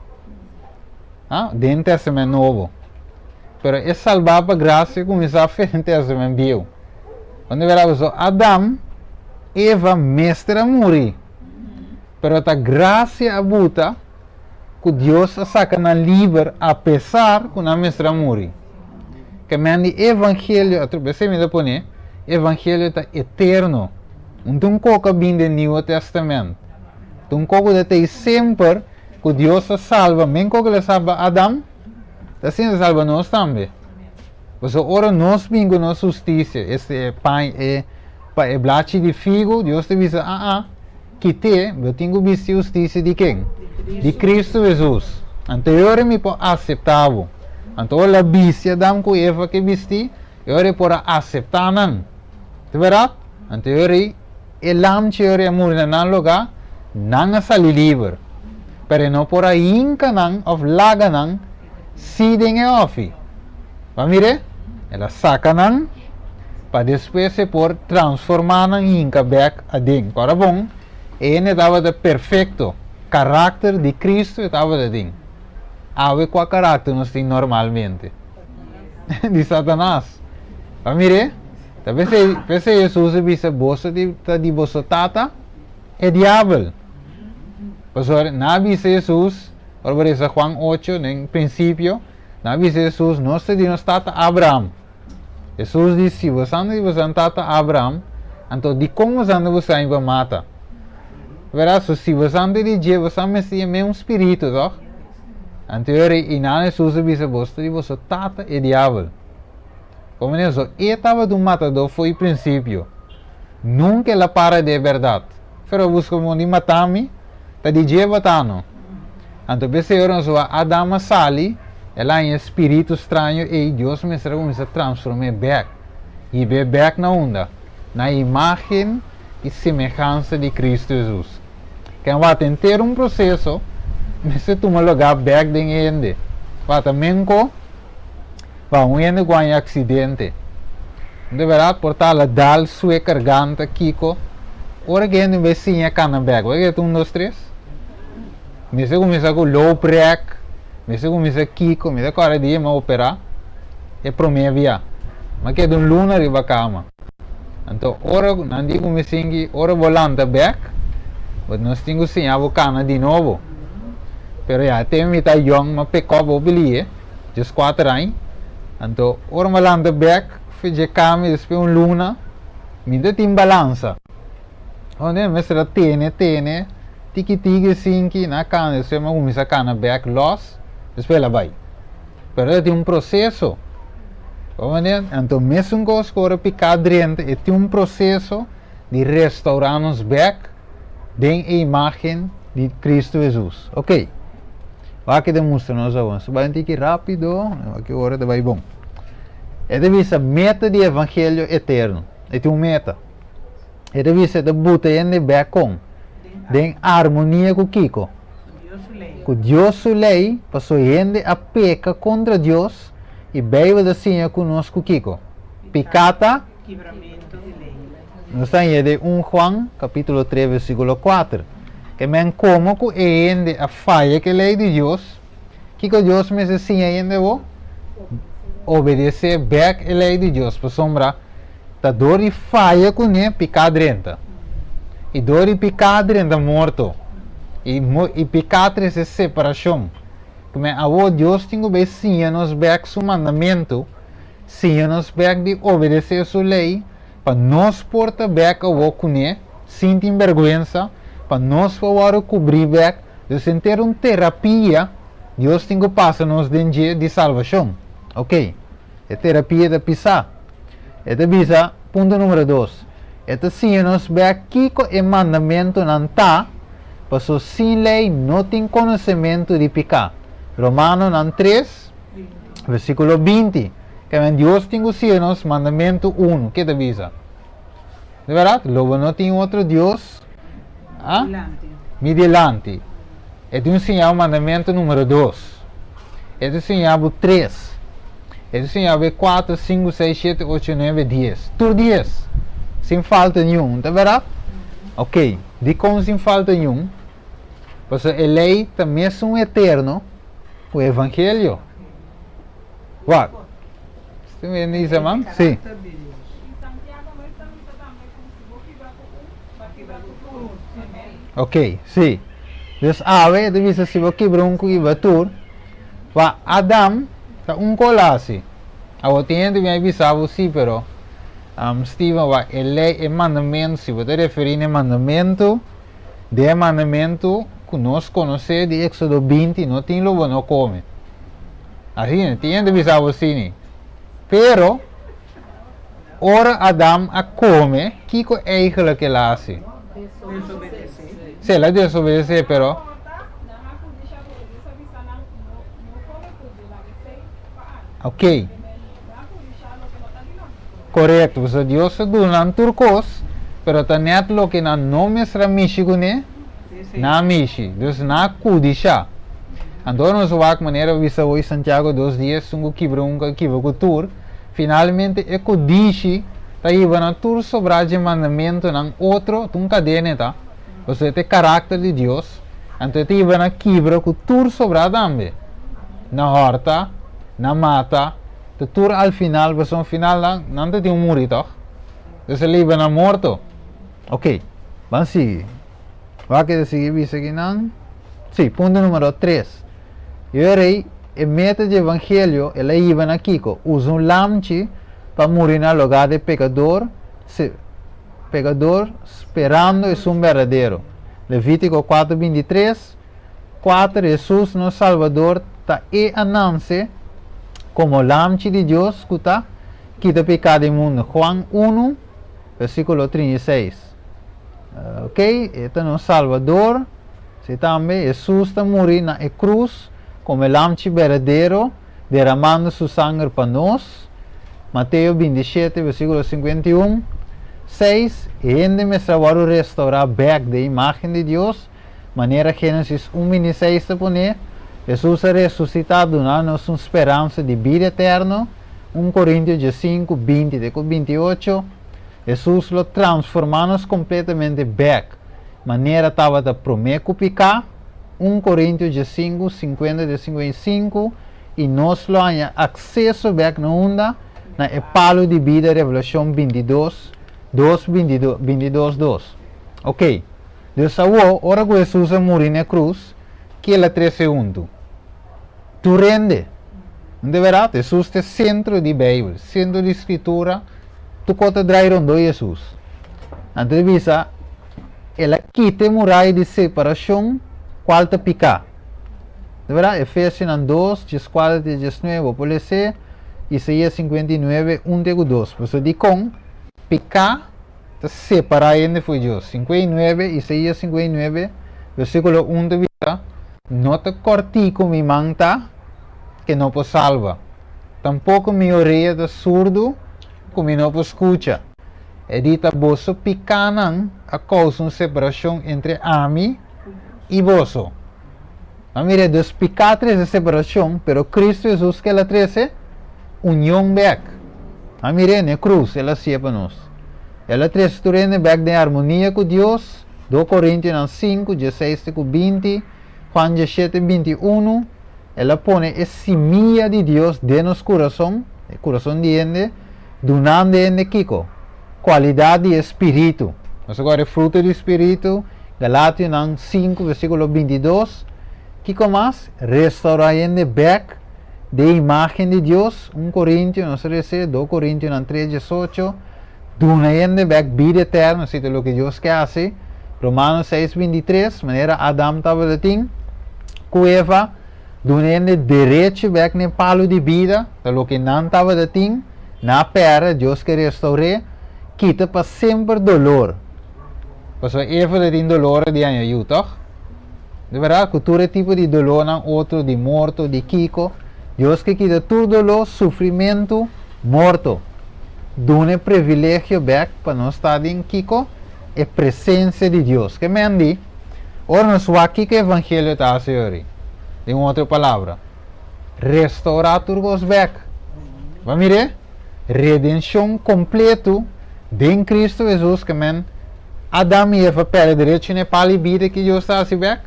dentro do Testamento Novo. Pero é salvar para graça começar a fazer no Testamento Velho. Quando verá Adam, Eva, mestra morrer. Pero a graça abuta que Deus saca na livre apesar que a mestra morrer. Que me evangelho, você me pone, evangelho está eterno. Não coca bem do Novo Testamento. Não coca de sempre que Deus salva, mesmo que ele salva Adam, assim salva nós também. Você ora nós bingo na justiça, este pai é blachi de figo, Deus te diz, que eu tenho visto justiça de quem? De Cristo Jesus. Anterior me pode aceitável. Então a vícia Adam com Eva que vesti, eu pode aceitar não. De verdade? Anterior elam teoria morrer na lugar, não sali livre. Pero não por aí inca não, of laga não, siding é off. Vamos ver? Ela saca não, para depois se por transformar em back a ding. Agora bom, ele estava de perfeito caráter de Cristo estava de ding. Ave qual caráter nós tem normalmente de Satanás. Para mire, talvez Jesus disse bolsa de bolsa tata é diabo. Pastor, na visa Jesus, por isso Juan 8, em princípio, na visa Jesus, nós temos tata Abraham. Jesus disse, se você anda tata Abraham, então de como você anda você vai matar. Verá, se você anda de dia, você é mesmo espírito, toch? Então, e na Jesus disse, você tata é diabo. Como é isso? E estava do matador foi o princípio. Nunca ela para de verdade. Pero busca um de matar-me, tá de dia batano. Então, pensei, Adama sali, ela é um espírito estranho e Deus me começa a transformar back. E ver back na onda, na imagem e semelhança de Cristo Jesus. Que vai ter um processo, mas se tu me lugar back de ende, vai também com ende com um acidente. De verdade, portar a dal sua garganta, Kiko, ora que ende vai sim a cana back, vai que 1, 2, 3. Me se começa com low break, me se começa Kiko, me se agora dia me operar, é para mim via. Mas que é um lunar e vai cama. Então, ora, não digo me singi, ora volante back, mas nós temos sim a cana de novo. Pero já tem me tá young, mas pick-up o bilie, just 4 anos. Então, ora volante back, fiz cama, depois luna, me dá tem balança. Onde me será tene, tiki sinki na cana, se me começa a cana back loss, depois ela vai. Pero tem um processo. Então, mesmo que os coisas picar dentro, tem um processo de restaurar-nos back em a imagem de Cristo Jesus. Ok? Vai que demonstra-nos agora. Vai ter que rápido, aqui agora vai bom. É de a meta do Evangelho eterno. É uma meta. É de a botar em back com. Em harmonia com Kiko. Com Deus o lei, passou gente a peca contra Deus e veio assim conosco Kiko. Picata, nós estamos de 1 Juan, capítulo 3, versículo 4. Que men como que gente a falha que a lei de Deus, Kiko Deus me ensina ainda o obedecer back a lei de Deus, para sombra, da dor e falha com ele, picada renta. E dor e picada renta morto. E pecado é separação. Como a Deus tem que sim nos back seu mandamento, sim nos back de obedecer sua lei, para nós portar back a cune, sem vergonha, para nós poder cobrir back, de sentir uma terapia, Deus tem que passar nos dentro de salvação. Ok? É terapia de pisar. É de pisar, ponto número 2. É de sim nos back, Kiko é mandamento não está, passou sem lei, não tem conhecimento de pecar. Romanos 3, versículo 20. Que Deus tem que ser nos mandamento 1. Que te avisa? De verdade? Logo não tem outro Deus. Mediante. É de ensinar o mandamento número 2. É de ensinar o 3. É de ensinar o 4, 5, 6, 7, 8, 9, 10. Tudo 10. Sem falta nenhum. De verdade? Ok. De como sem falta nenhum. Porque a lei também é um eterno. O Evangelho. What? Você me diz, irmão? Sim. Ok, sim. Então, ave, deve ser se você quebrar um cuibatur, va Adam, tá colase. A tem de me avisar você, pero Steven, va lei é mandamento, se você referir a mandamento, de mandamento, nós conhecemos de Éxodo 20, não tem lobo, não come. Assim, tem de avisar você, pero, ora Adam a come, que é aquilo que ele faz? Se ela desobedecer, pero, ok. Correto, porque Deus é do não turcos, pero tanet lo que não me será michigune, na michi, dus na kudisha. Então nós vamos maneira visa hoje Santiago 2 dias, sungo quebrou um tour. Finalmente é kudishi ta iba na tur sobra de mandamento ng outro tung cadena ta. Você tem caráter de Deus. Então te iba na quebra com tur sobra também. Na horta, na mata, te tur al final, você no final lang, não te tem morrer toch? Você iba na morto. Ok, vamos seguir. Vai que seguir aqui não? Sim, ponto número 3. Eu rei, a meta de evangelho, ela iba na Kiko, usa lamchi para morrer no lugar de pecador, pecador esperando es un verdadeiro. Levítico 4:23, 4 Jesus, nosso Salvador, está e anuncie como lamchi de Deus que está quita pecado do mundo. Juan 1, versículo 36. Ok, este é nosso Salvador. Se também Jesus está morrendo na cruz como lamchi verdadeiro, derramando sua sangue para nós. Mateus 27, versículo 51. 6. Ainda me trabalho restaurar back da imagem de Deus. Maneira Gênesis 1:6 está poner. Jesus é ressuscitado, dando-nos uma esperança de vida eterna. 1 Coríntios 5, 20 e 28. Jesus lo transformamos completamente back. Maneira estava da prometo picar. 1 Coríntios 5, 50 e 55. E nós lo há acesso back na onda. Na palo de vida, Revelação 22, 2. Ok. Deus falou, ora que Jesus morreu na cruz, que ele 3 segundos. Tu rende. De verdade, Jesus é centro de Bíblia, centro de Escritura. Tu conta drairon do Jesus. Antes de visa, ela quita a muralha de separação, qual te picar. De verdade, Efésios 2, 14 e 19, pode ser. Isaías 59, 1-2. Por isso, de com, picar, te separar ainda foi Deus. 59, Isaías 59, versículo 1 de vida. Não te corti com mi manta, que não pode salva. Tampouco mi orelha de surdo, que não pode escuta. Edita boso picanan a causa de separação entre ami e boso. A mire, dos picatres de separação, pero Cristo Jesus que ela 13, união back. A mire, na cruz, ela se para nós. Ela traz turene back de harmonia com Deus. 2 Coríntios 5, 16 e 20. Juan 17, 21. Ela põe a semilla de Deus dentro do coração. O coração de ende. Donando ende Kiko. Qualidade de espírito. Mas agora, fruto do espírito. Galátios 5, versículo 22. Kiko mais? Restaurar ende back de imagem de Deus, 1 Coríntios, não sei se 2 Coríntios 3, 18, donando back vida eterna, se é o que Deus quer fazer. Romanos 6, 23, maneira Adam estava de tim, Eva, donando direito back no palo de vida, o que não estava de tim, na pera, Deus quer restaurar, quita para sempre dolor. Porque Eva de tim dolor de ano, toch? De verdade, cultura tipo de dolor, outro de morto, de Kiko, Deus que quita todo dolor, sofrimento, morto. Dune privilégio back para nós estar em Kiko, é presença de Deus. Que me andi, ora nós vamos aqui que o evangelho está a ser. Em outra palavra, restaurar tudo back. Vamos ver? Redenção completo em Cristo Jesus, que men Adam e Eva pela direita ne pali vida que Deus está a ser back.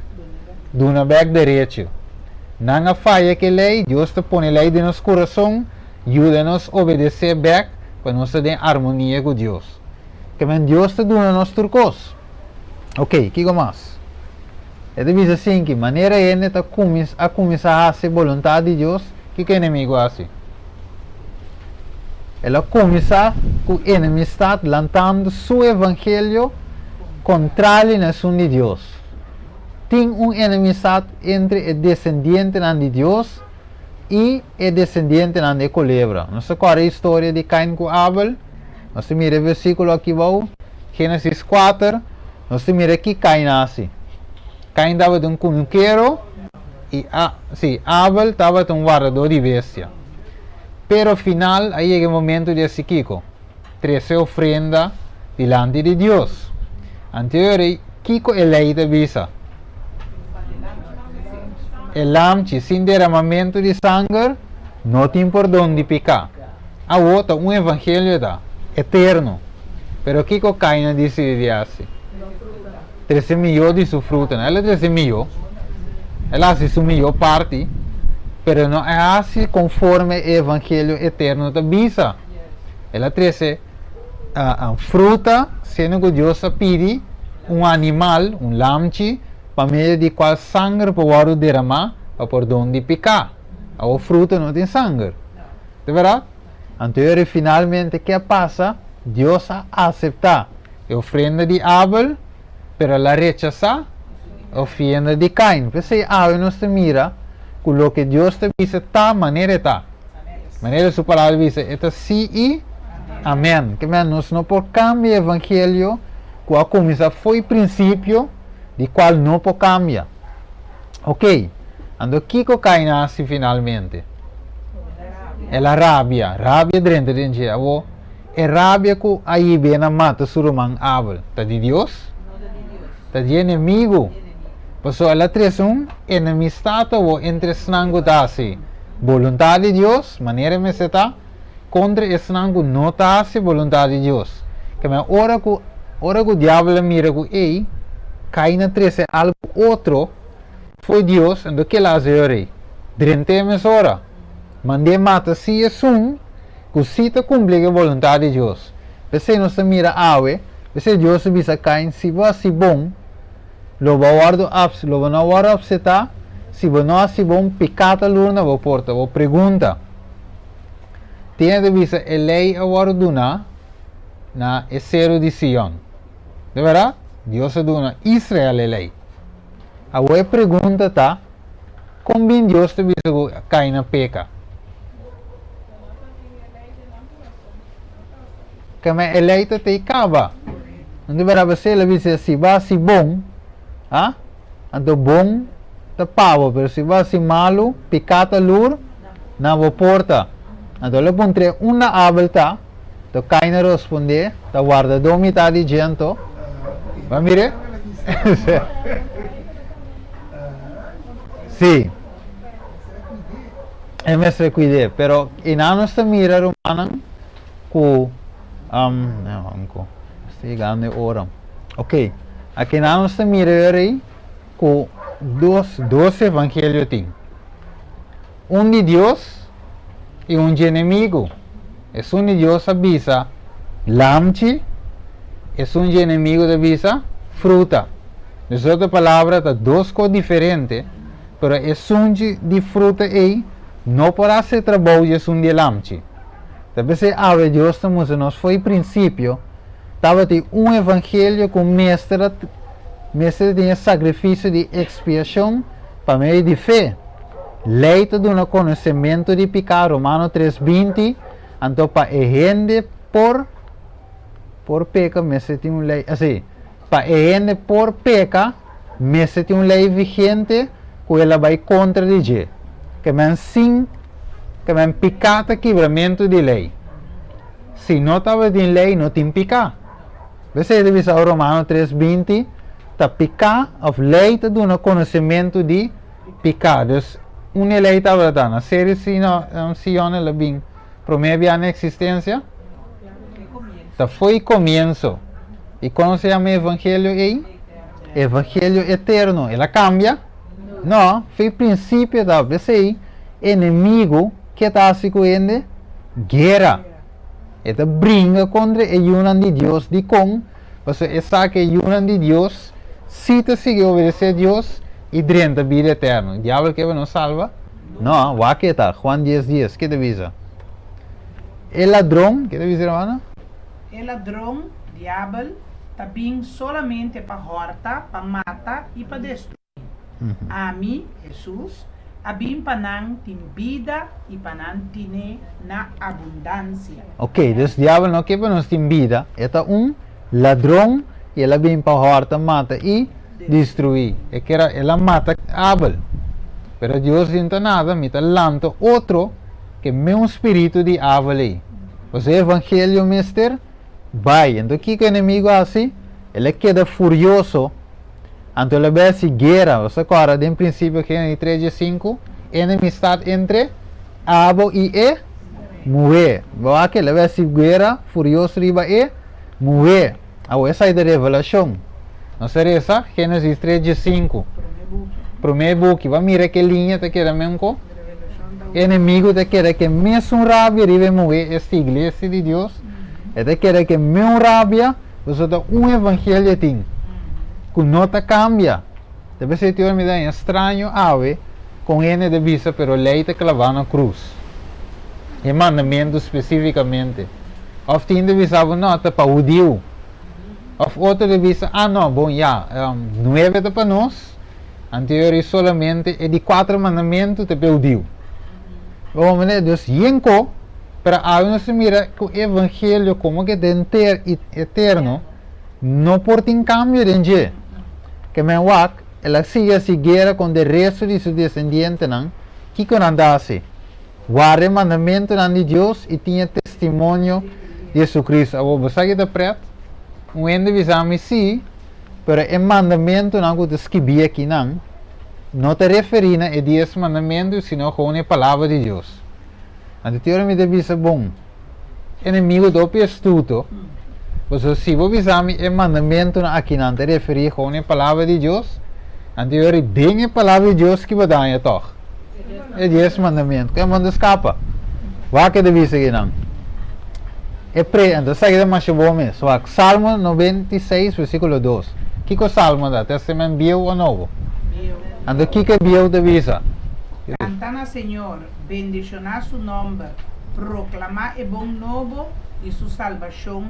Duna back direito. Não falha que lei, Deus te põe lei de nosso coração, ajuda-nos a obedecer back, para nós ter harmonia com Deus. Que Deus te dá nos turcos. Ok, que mais? É de vez assim que maneira ele está a começar a fazer vontade de Deus, que o inimigo faz? Ela começa com o enemistade, lançando seu evangelho contrário na ação de Deus. Tem enemistade entre o descendente de Deus e o descendente de culebra. Nós conhecemos a história de Caim com Abel. Nós miramos o versículo aqui, Gênesis 4. Nós miramos que Caim nasce. Caim estava de conuqueiro e Abel estava de guardador de bestia. Pero ao final, aí chega o momento de Kiko. Trazer ofrenda diante de Deus. Anterior, Kiko é lei da visa. El lamchi sin derramamento de sangue não tem por onde picar. A outra, evangelho da. eterno. Pero ¿qué Caín decide hacer? 13 millones de su fruta, ¿no? Él es 13 millones. Él hace su mejor parte, pero no hace conforme el evangelio eterno te avisa. Él 13 fruta, sendo que Dios pide un animal, un lamchi, para medio de cual sangre puede derramar por donde picar. O fruta no tiene sangre. ¿De verdad? Entonces, finalmente, ¿qué pasa? Dios acepta la ofrenda de Abel, pero la rechaza la ofrenda de Caín. Pues Abel no se mira con lo que Dios te dice, ta manera está. Manera su palabra dice, esto sí y amén. Que menos no por cambio el evangelio, cual comienza fue el principio, de cual no por cambia. Ok, ando Kiko Caín así finalmente. É a rabia dentro de gente. É rabia que aí vem a mata su irmão Abel. Está de Deus? Está de inimigo. Por isso ela traz enemistade entre snango dasi. Vontade de Deus, maneira me está, contra snango não dasi vontade de Deus. Que me ora que o diabo mira que ei, Caín traz algo outro, foi Deus, então que ela faz? Durante a hora. Mandei mata se é que se te cumpre a vontade de Deus. Você não se mira ave, você Deus se visa Caín, se você bom, lo va guardo apps, lo va não guardo apseta, se você não se bom, picata luna, vou porta, vou pergunta. Tem de visa a lei a guardo na zero de Sion. De verdade? Deus é duna Israel a lei. A boa pergunta tá, como bem Deus te visa que Caín peca? Que me eleita te acaba. Não deverá você dizer se vai se bom, então bom te pavo, pero se vai se malo, picata lur, na vo porta. Então le pondré uma abelta, to Caín responde, ta guarda do metade de gente. Va mire? Sim. É mestre cuide, pero inanos te mira romana ku não, estou chegando a hora. Ok, aqui nós estamos mirando com dois evangelhos. De Deus e de inimigo. É de Deus avisa lamchi, é de inimigo avisa fruta. De outra palavra, tá duas coisas diferentes, mas é de fruta aí, não para ser trabalho, é de lamchi. Talvez a Deus nos foi princípio, estava de evangelho com mestre tinha sacrifício de expiação para meio de fé. Leita de conhecimento de pecado, Romano 3:20, então para gente por peca, mestre tinha lei, assim, para gente por peca, mestre tinha lei vigente, que ela vai contra de Deus, que sim, que é pecado quebramento de lei. Se não estava em lei, não tem pecado. Você deve saber Romano 3:20, está pecado, a lei te dá conhecimento de pecados. Uma lei estava na série se ela bem promove na existência. Tá foi começo. E quando se chama evangelho aí? Evangelho eterno. Ela cambia? Não, foi princípio da você inimigo que está se coendo guerra. Esta brinca contra a união de Deus de com, porque essa que a união de Deus, se te sigue obedecer a Deus, e dentro da vida eterna. O diabo que não salva? Não, vai que está, Juan 10:10, que te avisa? El ladrão, que te avisa, hermana? El ladrão, diabo, está bem solamente para horta, para matar e para destruir. A mim, Jesus, abim panan tem vida e panan tem na abundância. Ok, então o diabo não quer para nós ter vida. É ladrão e ela vem para horta, mata e destruir. É que ela mata Abel. Pero Deus não tem nada, me está lanto outro que é meu espírito de Abel aí. O evangelho, mister, vai. Então o que o inimigo assim? Ele queda furioso. Então ele vai se guerra. Você agora, em princípio, que em 3:5, enemistade entre Abel e mover. Vai que leva essa guerra furioso riba mover. Essa é da revelação. Não seria essa? Gênesis 3:5. Primeiro book. Vai mirar que linha te queda mesmo. Inimigo te queda que mesmo rabia riba mover esta igreja de Deus. E te queda que mesmo rabia você dá evangelho tem. Que nota cambia. Deve ser teor me dá estranho ave com ele de vista, pero lei te clavar na cruz. E mandamento especificamente. Of tem de vista nota para o Dio. Of outro de vista, não, bom, 9 para nós. Anterior solamente e de 4 mandamentos te pediu. Vamos ver, Deus yenko, para a não se mira que o evangelho como que de eterno, não por tem cambio de gente. Que me wak, ela siga seguir com o resto de seus descendentes, que quando andasse, guarde mandamento de Deus e tinha testemunho de Jesus Cristo. Agora, você está preto? Um ende visame sim, pero o mandamento não que escrevi aqui não te refere a 10 mandamentos, sino com a palavra de Deus. Então, teoria me deve ser bom. Inimigo do estudo, você se você visame o mandamento aqui não te refere com a palavra de Deus, então teoria bem a palavra de Deus que vai dar a toque. É 10 mandamentos, que manda escapa. Vai que deve ser não. Então, segue mais bom mesmo. Salmo 96, versículo 2. Que é o Salmo da? Testamento Velho ou Novo? Então, o que é Velho de visa? Cantana, Senhor, bendicionar su nome, proclamar o bom novo e sua salvação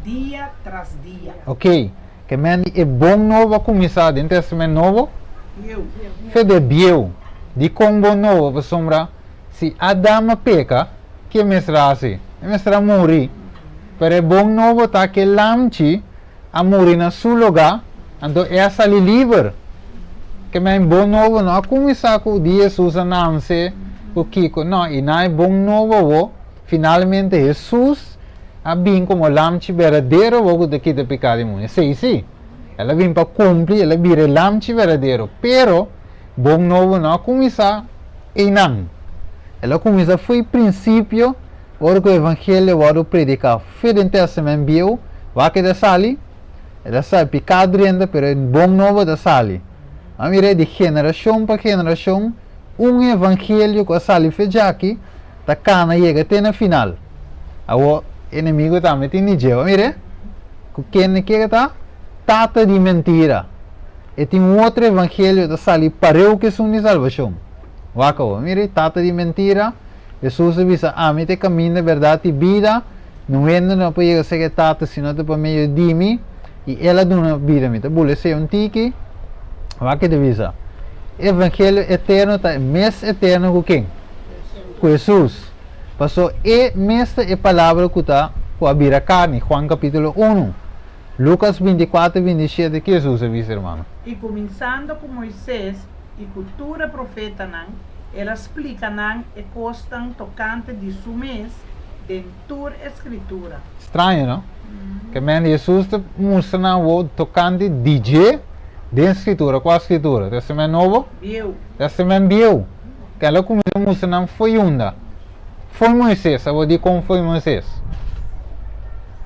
dia tras dia. Ok. Que é bom novo a começar em Testamento Novo? Fede Velho. De com bom novo, para sombra, se Adão peca, que mestra assim? Mestra morrer. Pero é bom novo tá que lamchi a morrer na seu lugar, então essa ali livre. Que é bom novo não a começar com o dia Jesus anuncie o Kiko, não, e não é bom novo, finalmente Jesus a vir como lamchi verdadeiro o de que de pecado mundo. Sim. Ela vem para cumprir, ela vira lamchi verdadeiro, pero bom novo não a começar e não. Ela começa foi princípio. Ora que o evangelho vai predicar fede em Testamento Velho, vai que da sali, ela sabe pecado renda, pero é bom novo da sali. A mira de geração para geração, evangelho que a sali fez aqui, tá cana chega até na final. O inimigo também tem nível, mire, quem que tá tata de mentira. E tem outro evangelho da sali para o que são de salvação. Vai que mire, tata de mentira. Jesus avisa, mim te caminho de verdade e vida, não ainda não pode ser tata, senão te para meio de mim, e ela dá vida, me te bule ser tiki, vai que te avisa. Evangelho eterno tá mais eterno que quem? Com Jesus. Passou mestra e palavra que está com a bira carne, Juan capítulo 1. Lucas 24, 27, que Jesus avisa, irmão. E começando com Moisés e cultura profeta ela explica e constam tocante de su mês dentro da escritura. Estranho, não? Que Jesus te mostra o tocante de escritura. Qual escritura? Testamento Novo? Velho. Testamento Velho. Que ela começa a mostrar foi onda. Foi Moisés, eu vou dizer como foi Moisés.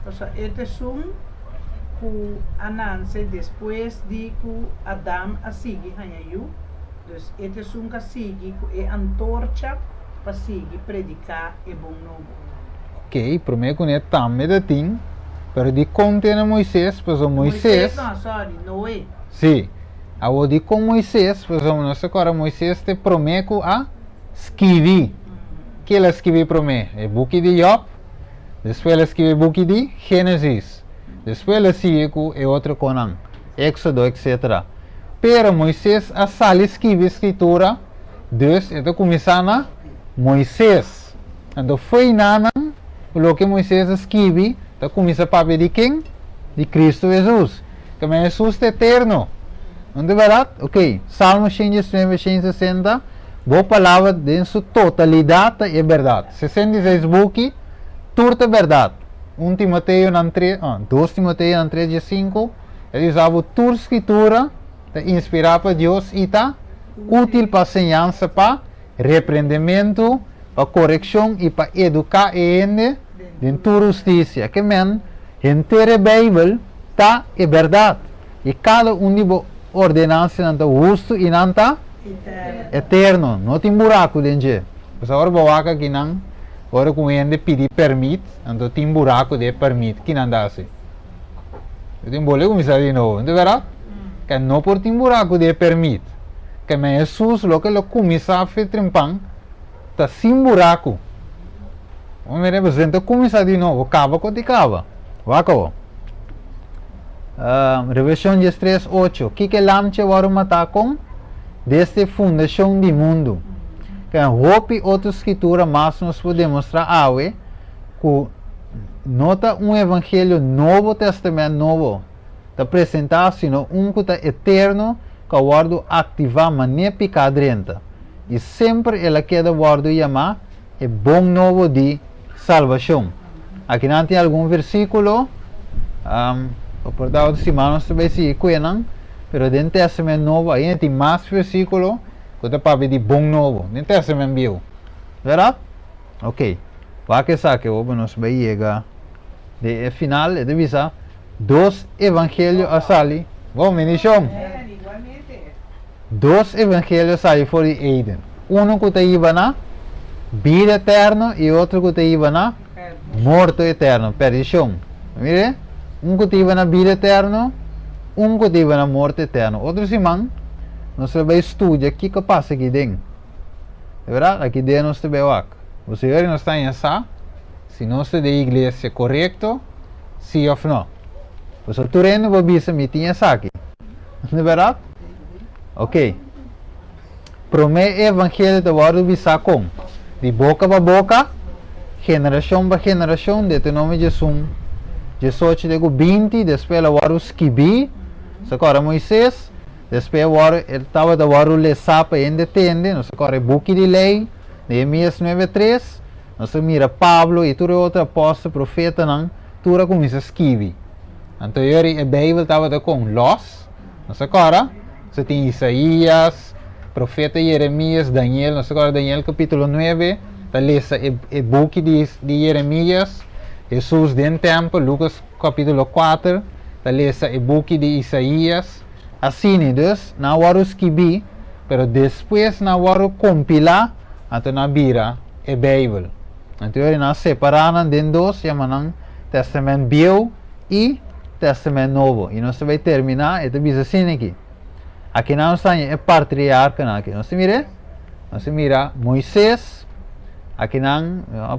Este é que anuncie depois de que Adão a seguir hanhayu. Este é um cacique que é antorcha para seguir predicar e bom novo. Ok, primeiro que também da tem, pero de contém Moisés, pois o Moisés. Não, sorry, Noé. Sim, eu digo com Moisés, pois o nosso agora Moisés te promete a escrever. Que ele escreveu promete? É book de Job, depois ele escreveu book de Gênesis, depois ele sigue com outro Conan, Éxodo, etc. Pero Moisés a sala escreve escritura, Deus então começa na Moisés. Então foi nada o que Moisés escreve, então começa para de quem? De Cristo Jesus. Que é Jesus eterno. Não é verdade? Ok. Salmo 119, 160. Boa palavra em sua totalidade é verdade. 66 book, tudo é verdade. 2 Timoteo 3, 5. Ele diz a tua escritura inspirada por Deus e está útil para enseñança, para repreendimento, para correção e para educar a gente em tua justiça. Que men, inteira Bíblia tá é verdade. E cada de ordenança não está justo e não está eterno. Não tem buraco dentro. Mas agora bawaca aqui não, agora com ele pedir permite, então tem buraco de permite, que não dá assim. Eu tenho boleh começar de novo, não é verdade? Que não por tem buraco de permite. Que me Jesus, lo que lo começar a fazer trimpang, está sem buraco. Vamos ver, você então começar de novo, acaba com acaba. Vaca. Revelação 3:8. Que lamche varu matacom desde fundação do mundo. Que roupa outra escritura mas nos pode demonstrar awe que nota evangelho novo testamento novo te apresentar sino que está eterno que guardo ativar maneira picadrenta e sempre ela queda guardo chamar é bom novo de salvação. Aqui não tem algum versículo o portal de semana se vai se cuenam pero dentro do testamento novo aí tem mais versículo que está para de bom novo dentro do testamento viu, verdade? Ok, vai que sabe que nós vai chegar de final é de visa dois evangelhos a sair. Vamos menino. Dois evangelhos saem fora de Eden. Um que está na vida eterna e outro que está na morte eterna, perdição. Mire, um que está na vida eterna, um que está na morte eterna. Outro semana nós vamos estudar o que passa aqui dentro. É verdade? Aqui dentro nós temos o você vê que nós estamos em essa. Se nós estamos da igreja correto, sim ou não. Você está vendo que você me tinha aqui. Não é verdade? Ok. Promete evangelho de guardo bisa com. De boca para boca, geração para geração, de nome de Jesus. Jesus de 20, depois o guardo esquibi, agora Moisés, depois o guardo, ele estava de guardo lesapa e entende, nós agora buque de lei, Neemias 9:3, nós mira Pablo e todo outro apóstolo, profeta, não, tudo começa a esquivi. Então, a Bíblia estava com los, nós agora, você tem Isaías, profeta Jeremias, Daniel, nós agora Daniel capítulo 9, está lesa o buque de Jeremias, Jesus dentro do templo, Lucas capítulo 4, está lesa o buque de Isaías, assim, dus, na hora esquivi, pero depois na hora compilar, então na vira a Bíblia. Então, nós separamos dentro dos, chamam Testamento Velho e Testamento Novo. E nós vamos terminar, e bisa assim aqui. Aqui nós estamos é patriarca, aqui nós mira Moisés, aqui nós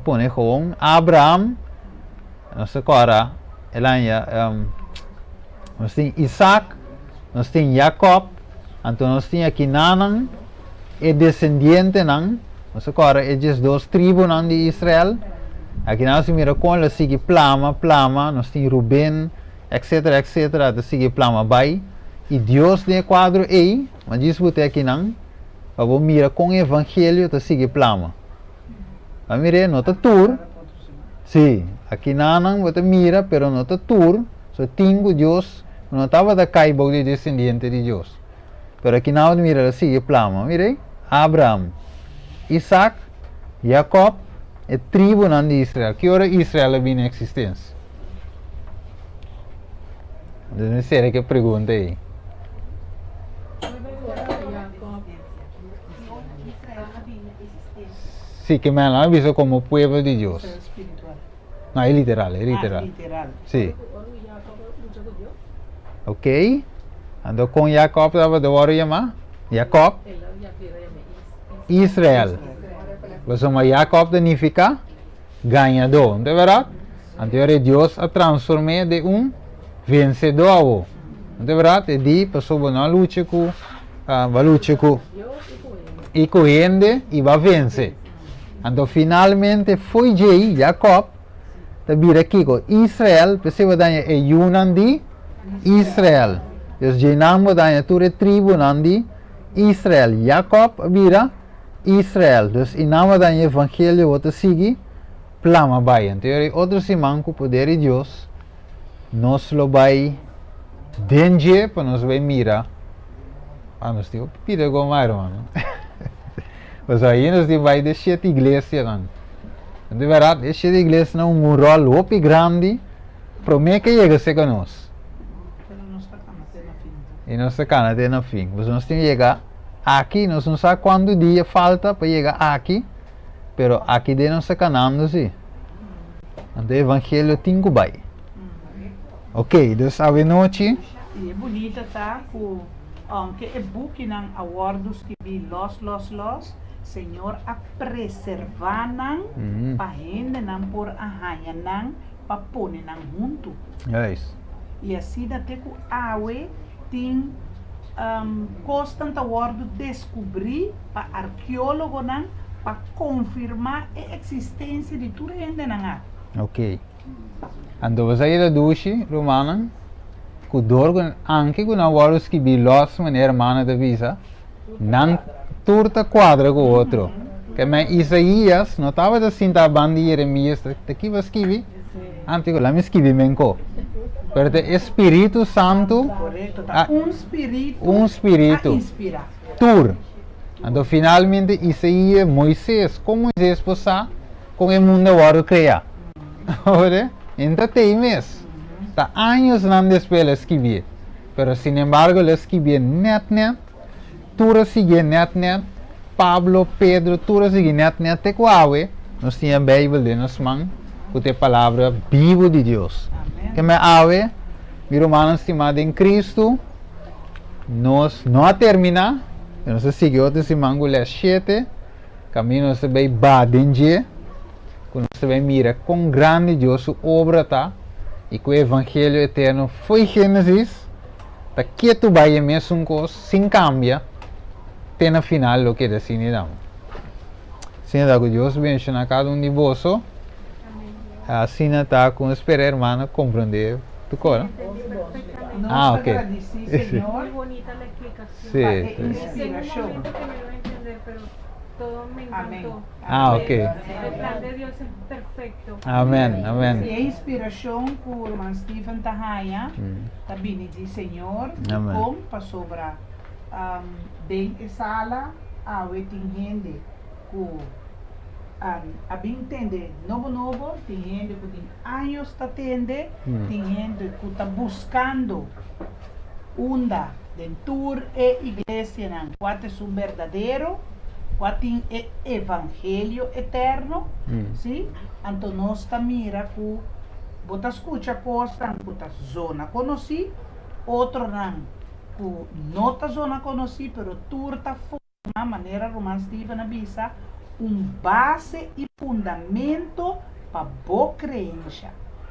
põe com Abraham, nós agora, nós temos Isaac, nós temos Jacob, então nós temos aqui Nanan, é descendente nan, nós agora é just dois tribos nan de Israel, aqui nós mira com ela sigue plama, nós temos Ruben, etc, de sigue plama vai, e Deus de quadro aí, mas diz você aqui não, vamos mira com o evangelho de sigue plama. A mira nota tour, sim, aqui não você mira, pero nota tour, só tingo Deus, não estava da caibo de descendente de Deus. Pero aqui não mira sigue plama, mire, Abraham, Isaac, Jacob, e tribo nan de Israel. Que hora Israel vem em existência? Não sei que pergunta aí. Sí, que me han visto como pueblo de Dios. No, es literal, es literal. Literal. Sí. Ok. Ando con Jacob, estaba de hora llamar. Jacob. Israel. Pues como Jacob significa ganhador, ¿de verdad? Antes Dios a transformar de vencedor. ¿De verdad? E di, passou na luta com, e correndo e vai vencer. Então, finalmente, foi Jacob, que vira aqui com Israel, pessoa da é Yunan de Israel. Deus llenamos da toda tribo de Israel. Jacob vira Israel. Então, em nome do Evangelho, você sigue, plama vai. Então, outro semana, com o poder de Deus, nós lo vai para nós vai mirar. Nós temos pira com mais, mano. Pues aí nós vai de 7 igrejas, não. De verdade, essa igreja não um rol opi grande, para mim que chega a ser conosco. Pero no está na finta. E nós estamos até no fim. Mas nós temos que chegar aqui, nós não sabemos quanto dia falta para chegar aqui, pero aqui de nós estamos caminhando, sim. Então o evangelho tem que vai. Ok, então a noite. E é bonita, tá? Que é book nang awardos que vi los, Senhor a preservar nang, pa gente nang por ahaya nang, pa pone nang junto. É isso. E assim até que awe tem constante awardo descobrir pa arqueólogo nang, pa confirmar a existência de tudo gente nang. Ok. Então você aí da duche, Romana, que dorgo anche com a waros que vi los maneira mana da visa, não turta quadra com o outro. Que me Isaías não estava assim da banda Jeremias, daqui vai escrever, antigo lá me escrevi menco. Pero o Espírito Santo, Correto, tá? Espírito Espírito, a inspirar. tur. Então finalmente Isaías, Moisés, como Moisés passar com o mundo agora criar. Ora, então tem mesmo. Tá anos não después escrever. Pero sin embargo, ele escrevia net, tudo sigue net, Pablo, Pedro, tudo sigue net, te coawe, nós tinha a Bíblia de nós mãos, com a palavra viva de Deus. Que me awe, mi romanos estimado em Cristo, nós não termina, nós sigue outra semana, o 7, caminho nós vai badenje, nós vai mira com grande Deus sua obra tá, e que o Evangelho eterno foi Gênesis, tá que tu vai mesmo coisa, sem cambia, até na final o que decidimos. Senhor, que Deus bendiga a cada de vocês. Assim está com esperar, hermana, compreender tu cora. Nos agradeci, Senhor. Muy bonita la explicación. Sí, É sí. inspiração. En un momento que me lo a entender, pero todo me encantó. Ah, ok. El plan de Dios es perfecto. Amém, E amém. a inspiração que o irmão Stephen Tahaya também diz, Senhor, Amém. como para sobrar bem essa sala, tem gente que a bem entender novo, tem gente que tem anos está tendo, tem gente que está buscando onda dentro e igreja, não, qual é um verdadeiro, qual tem evangelho eterno, sim? Então nós está mira que você escuta coisas que está zona conheci, outro não, que não está zona conheci, pero tu está forma maneira Romano Stephen avisa base e fundamento para boa crença.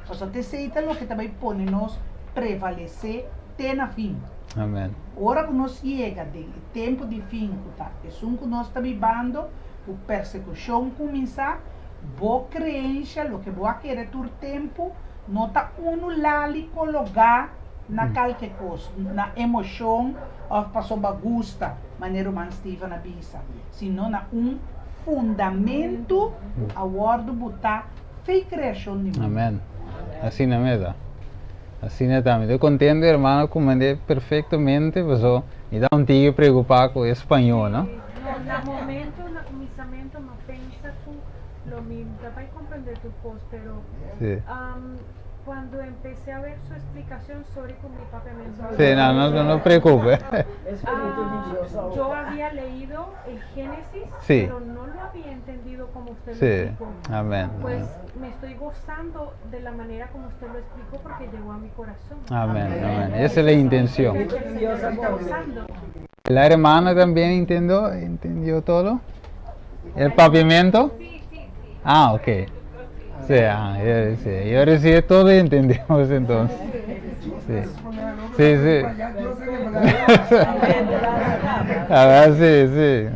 Você te aceita o que também põe nós prevalecer até na fim. Amém. Ora que nós chega de tempo de fim, tá? É que nós está vivendo, a persecução começa, boa crença, o que boa querer todo tempo, não está lá e colocar na qualquer coisa, na emoção, ou passou bagunça, maneira Romano Stephen avisa, senão na fundamento a word botar fake criação de mundo. Amém. Assim não é, tá? Assim é também. Eu contento, irmão, comandei perfeitamente, mas eu me dá tigre preocupado com o espanhol, não? No, en momento, en el comisamiento, no piensa tú lo mismo, capaz de comprender tu voz, pero Sí. cuando empecé a ver su explicación, sorry con mi papá me Sí, no preocupe. yo había leído el Génesis, Sí. pero no lo había entendido como usted lo Sí. explicó. Amén. Pues me estoy gozando de la manera como usted lo explicó porque llegó a mi corazón. Amén, amén. Esa es la intención. Me estoy gozando. La hermana también entendió todo. El pavimento. Ah, ok. Sí, yo recibí todo y entendimos entonces. Sí, sí. A ver, sí.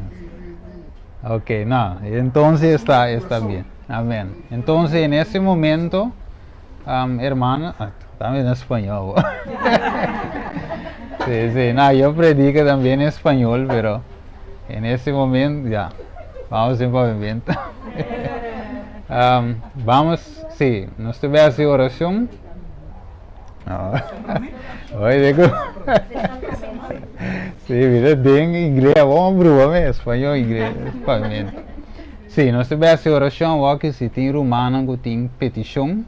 Ok, no, entonces está bien. Amén. Entonces en ese momento, hermana, también en español. Sí, no, yo predico también en español, pero en ese momento ya, vamos en pavimento. Vamos, sí, nos te voy a hacer oración. No. Oye, digo. Sí, mira, en inglés, vamos a probar espanhol, inglês, pagamento. Sim, nós temos essa oração aqui, se tem romana, que tem petição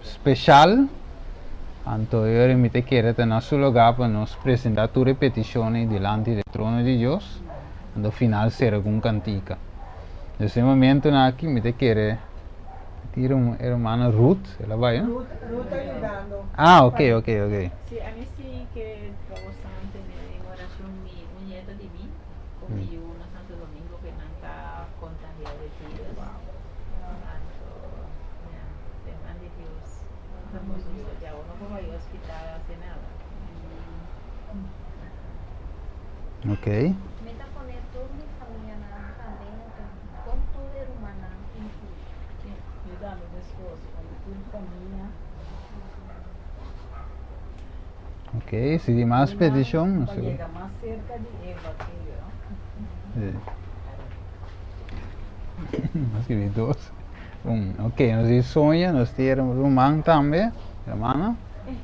especial. Então, eu me quero ter nosso lugar para nos apresentar todas as petições diante do trono de Deus. No final será com cantica. Nesse momento aqui, me quero ter uma irmã Ruth, ela vai, não? Ruth ayudando. Ah, ok. Sí, a mí sí que vamos a mantener en oración mi nieto de mí, con mi uno Santo Domingo que no está contagiado de virus. Tanto, te mande Dios. Estamos ya uno como al hospital hace nada. Ok. Meta poner toda mi familia también con todo de rumana incluido. Cuidando do esposo, quando tudo família. Ok, se tem mais petição, não sei. Chega mais cerca de Eva que eu. Nós queremos dois. Ok, nós sonha, nós temos romano também, hermana.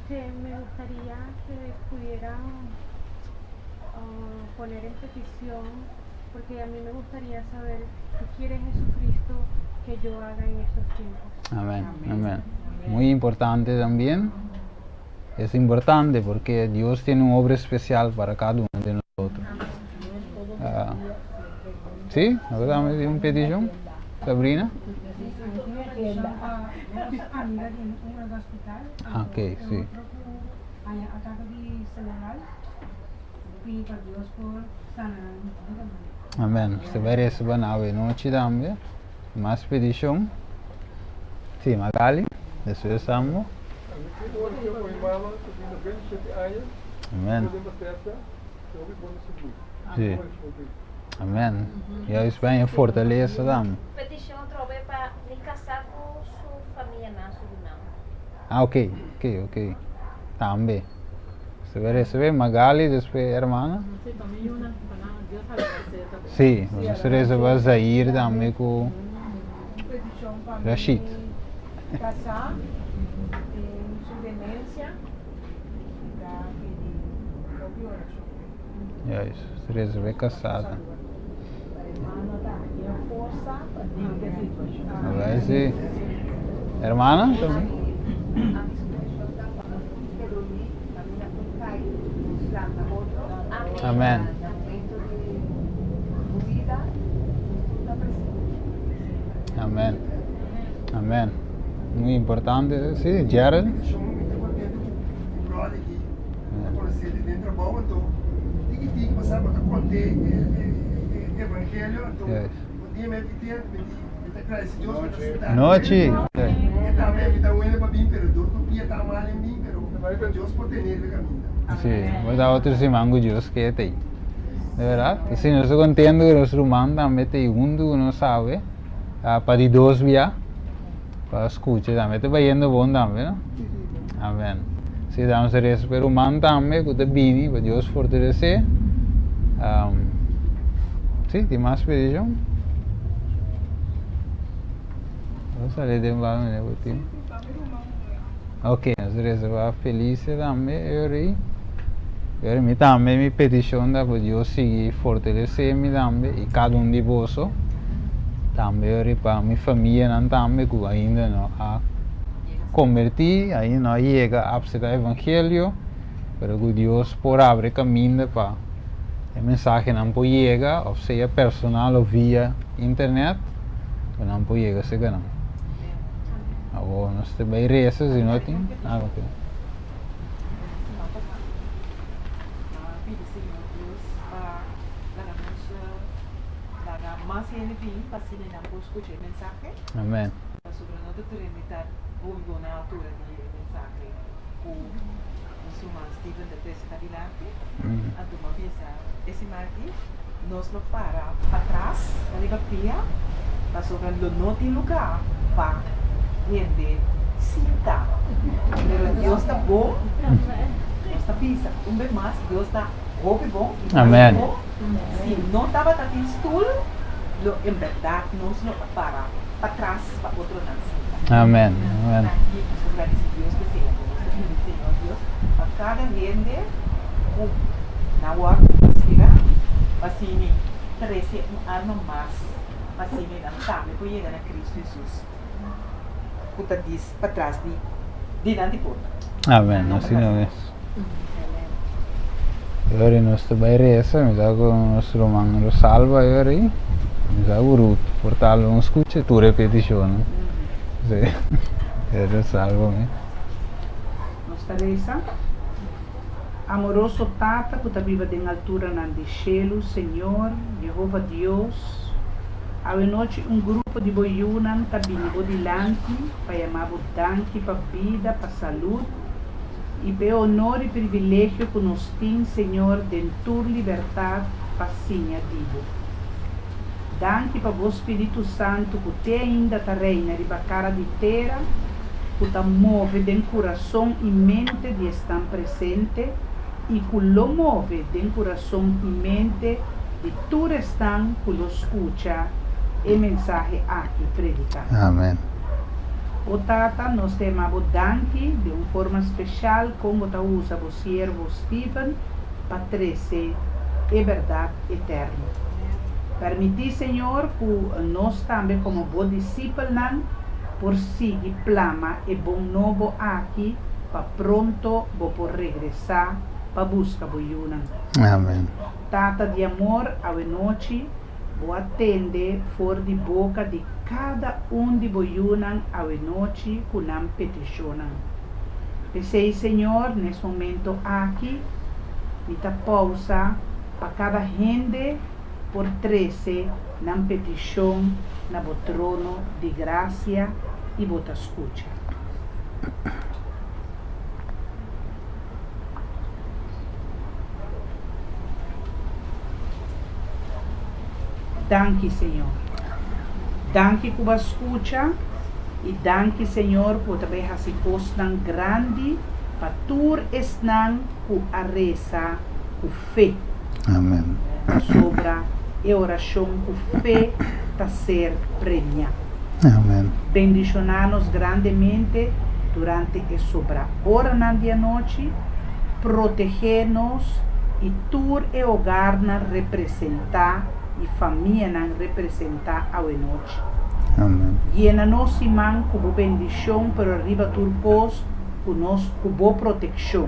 Me gustaría que pudieran poner en petición, porque a mí me gustaría saber qué quiere Jesucristo que yo haga en estos tiempos. Amén. Muy importante también. Es importante porque Dios tiene una obra especial para cada uno de nosotros. ¿Sí? ¿Verdad? ¿Me dio una petición? Sabrina? Amiga de un hospital. Ah, ok, sí. Hay ataque de cerebral. Pide para Dios por sanar. Amén. Se merece buena noche también. Más petición. Sí, Magali. Eso es amo. Amén. Sí. Amén. E a Espanha fortaleza também. Petición otra vez para ni casar con su familia en Surinam. Ah, ok. Também. Se merece Magali, depois hermana. Sí, también una para Dios sabe hacer también. Sí, você reserva Zaire também com Petición para Rashid. casar en su demencia. Ya que propio oración. Isso, se reserva casada. Hermana también força para Vai ser hermana também. Amén. Amén. Muy importante, sí, Gerald. Noite. Sí, voy a otro simango Dios que te. De verdad, si no estoy contento que los romanos también te uno sabe, para de dos vía, para escuchar también te va yendo bon también, ¿no? Amén. Si damos el respeto humano también, que te vini, para Dios fortalecer. Sí, ¿tienes más petición? Vamos a salir de un lado, ¿no? Ok, nós reservamos feliz também, eu me também me petição da para Deus seguir fortalecer-me também e cada de vós também eu para minha família não também que ainda não a convertir, ainda não chega a aceitar o evangelho, pero que Deus por abrir caminho para a mensagem não pode chegar, ou seja personal ou via internet, não pode chegar a ser não. Agora nós temos rezas e não tem. Ah, ok. Pide Senhor Deus para dar mais gente para se não escutar a mensagem. Amém. Sobre a nossa Trinidade, vou na altura de mensagem com o Sr. Steven de Testa Vilante. A turma pensa, esse aqui, nós não para trás, na Liga Pia, para sobre o não tem lugar para gente cinta. Pero Deus está bom, Deus está pisa. Vez mais, Deus está bom. Amém. Se não estava em stool, em verdade, nós não para trás, para outro lado. Amém. Amém. Aqui, nós agradecemos Deus que seja, Senhor Deus, para cada gente, na work pasira pasini 13 ano mas pasini ang tama po yan na Cristo Jesus puta dis patras di nanti po. Amen, así no es. E ora il nostro bairresa, mi sa che il nostro man lo salva e ora mi sa voluto portarlo uno scuccio e tu ripetizione. Sì, e lo salvo me. Nostra resa. Amoroso Tata, que viva em altura na de cielo, Senhor, Jehová Deus. A noite grupo de boiunan tá vindo dilante para amar o danke para vida, para saúde e para honor e privilégio que nos tem, Senhor, de tua liberdade para sinha digo. Danke para o Espírito Santo que te ainda tá reina de cara de terra, que tá move de coração e mente de estar presente e que lo move de coração e mente de tu restan que lo escucha e mensagem aqui predicar. Amen. O Tata, nós temos danke de uma forma especial como ta usa o servo Stephen para trazer a verdade eterna. Permitir, Senhor, que nós também como bom discípulo por seguir plama e bom novo aqui para pronto por regressar para buscar boiuna. Amen. Tata de amor a noite vou atender for de boca de cada de boiunan a noite com nam peticionam. Pensei, Senhor, nesse momento aqui, me ta pausa para cada gente por 13 nam petição na bo trono de graça e bota escuta. Danke, Senhor. Danke por escuta e danke, Senhor, por também se postan grande para tur esnan com a reza com fé. Amen. Sobra e oração com fé para ser premia. Amen. Bendicionar-nos grandemente durante e sobra hora na dia noite, proteger-nos e tur e hogar na representar e família não representar a noite. Amen. Llena-nos, irmão, com bendição para arriba turcos, com boa proteção.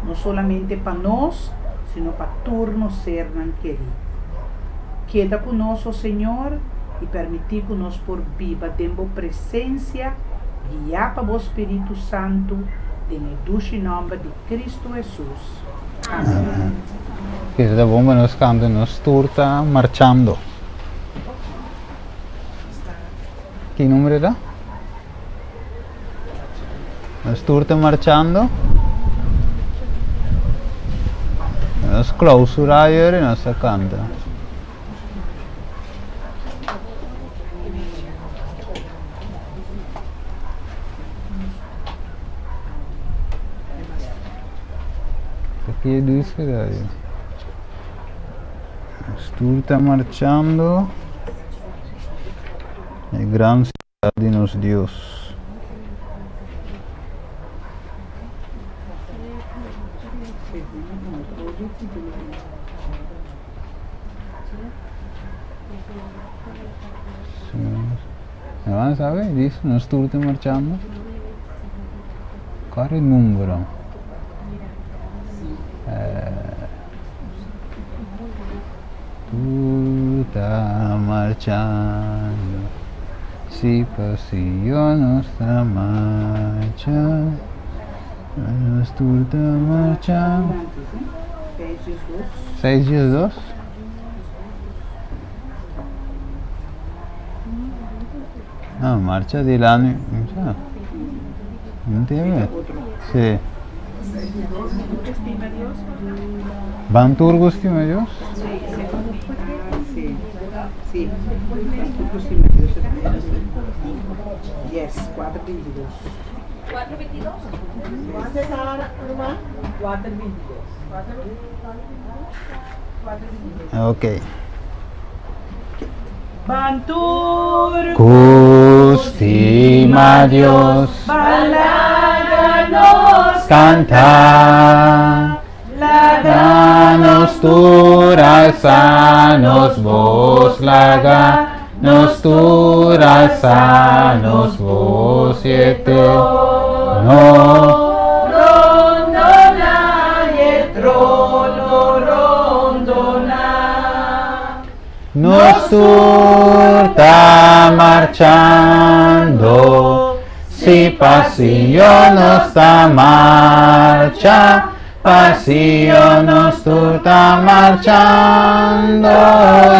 Não somente para nós, sino para turno ser não querido. Queda conosco, Senhor, e permitir que nós por viva demos presença, guiar para o Espírito Santo, em nome de Cristo Jesus. Amém. Che da bomba nos canta nos turta marchando. Che numero era? Nos turta marchando. Nos clausura e nos canta. Che dice dai? Tour está marchando. É grande cidade de nosso Deus. Não sabe disso? Nosso tour está marchando. Qual é o número? Tu está marchando, si passeio nossa marcha, mas tu está marchando. 6 Jesus? Ah, marcha de lá, não tem? Sim. Van turgos, estima Deus? Sim. Yes, 4:22. 4:22? Ok. Bantur, Custima Dios, balada nos canta, la Danos tu raza, nos vos laga, nos tu raza, nos vos eterno. Nos turta marchando, si pasión nos está marcha, pasión nos turta marchando,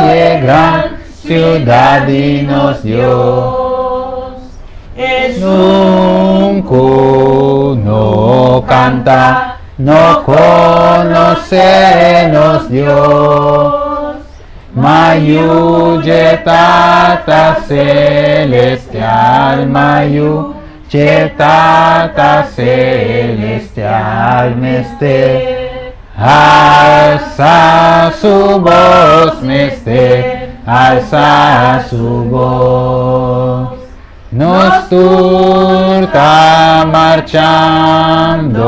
y gran ciudad y nos Dios. Nunca no canta, no conoce nos Dios. Mayu jetata celestial, Mayu jetata celestial, mister. Alza su voz, mister, alza su voz. Nos turta marchando,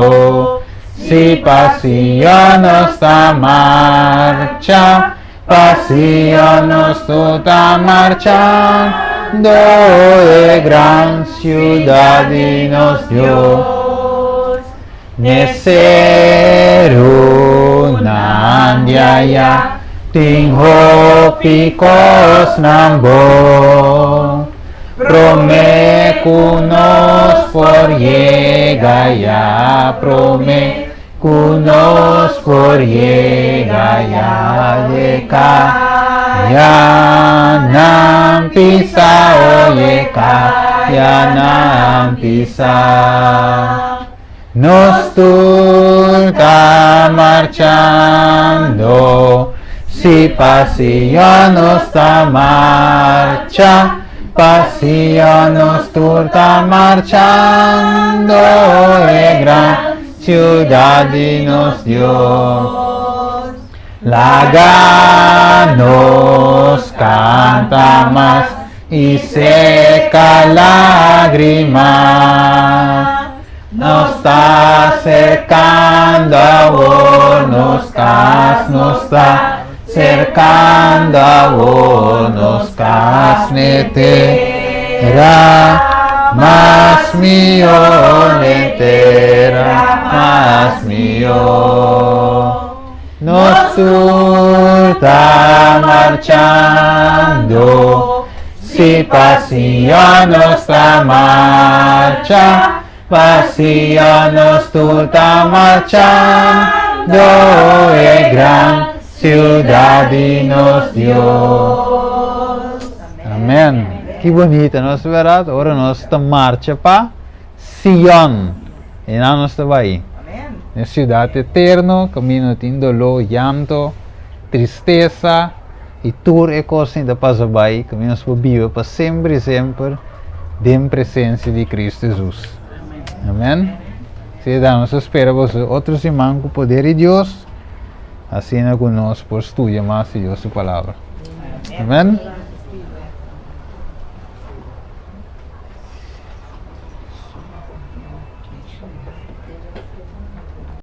si pasión nos está marcha, pasión nos está marchando, de gran ciudad y nos Dios. Neseru nandiaya, tingho picos nambo, promekunos por llegaya, kunos por llegaya yeka yanam pisa oyeka yanam pisa. Nos turta marchando, si pasión nos está marcha, pasión nos turta marchando, gran ciudad y nos Dios. Laga nos canta más y seca lágrima. Nos está acercando a vos, nos está acercando a vos, nos está netera, más mío entera, más mío. Nos turta marchando, si pasión nos está marcha, pasión nos turta marchando, gran ciudad y nos Dios. Amén. Que bonita, não é verdade? Agora nós estamos marcha para Sion. E não nós estamos aí. Na cidade eterna, caminho de dolor, llanto, tristeza e tudo é coisa que passa bem. Caminho para viver para sempre e sempre, em presença de Cristo Jesus. Amém? Se nós esperamos outros irmãos com o poder de Deus, assim conosco por estudar mais de Deus sua palavra. Amém?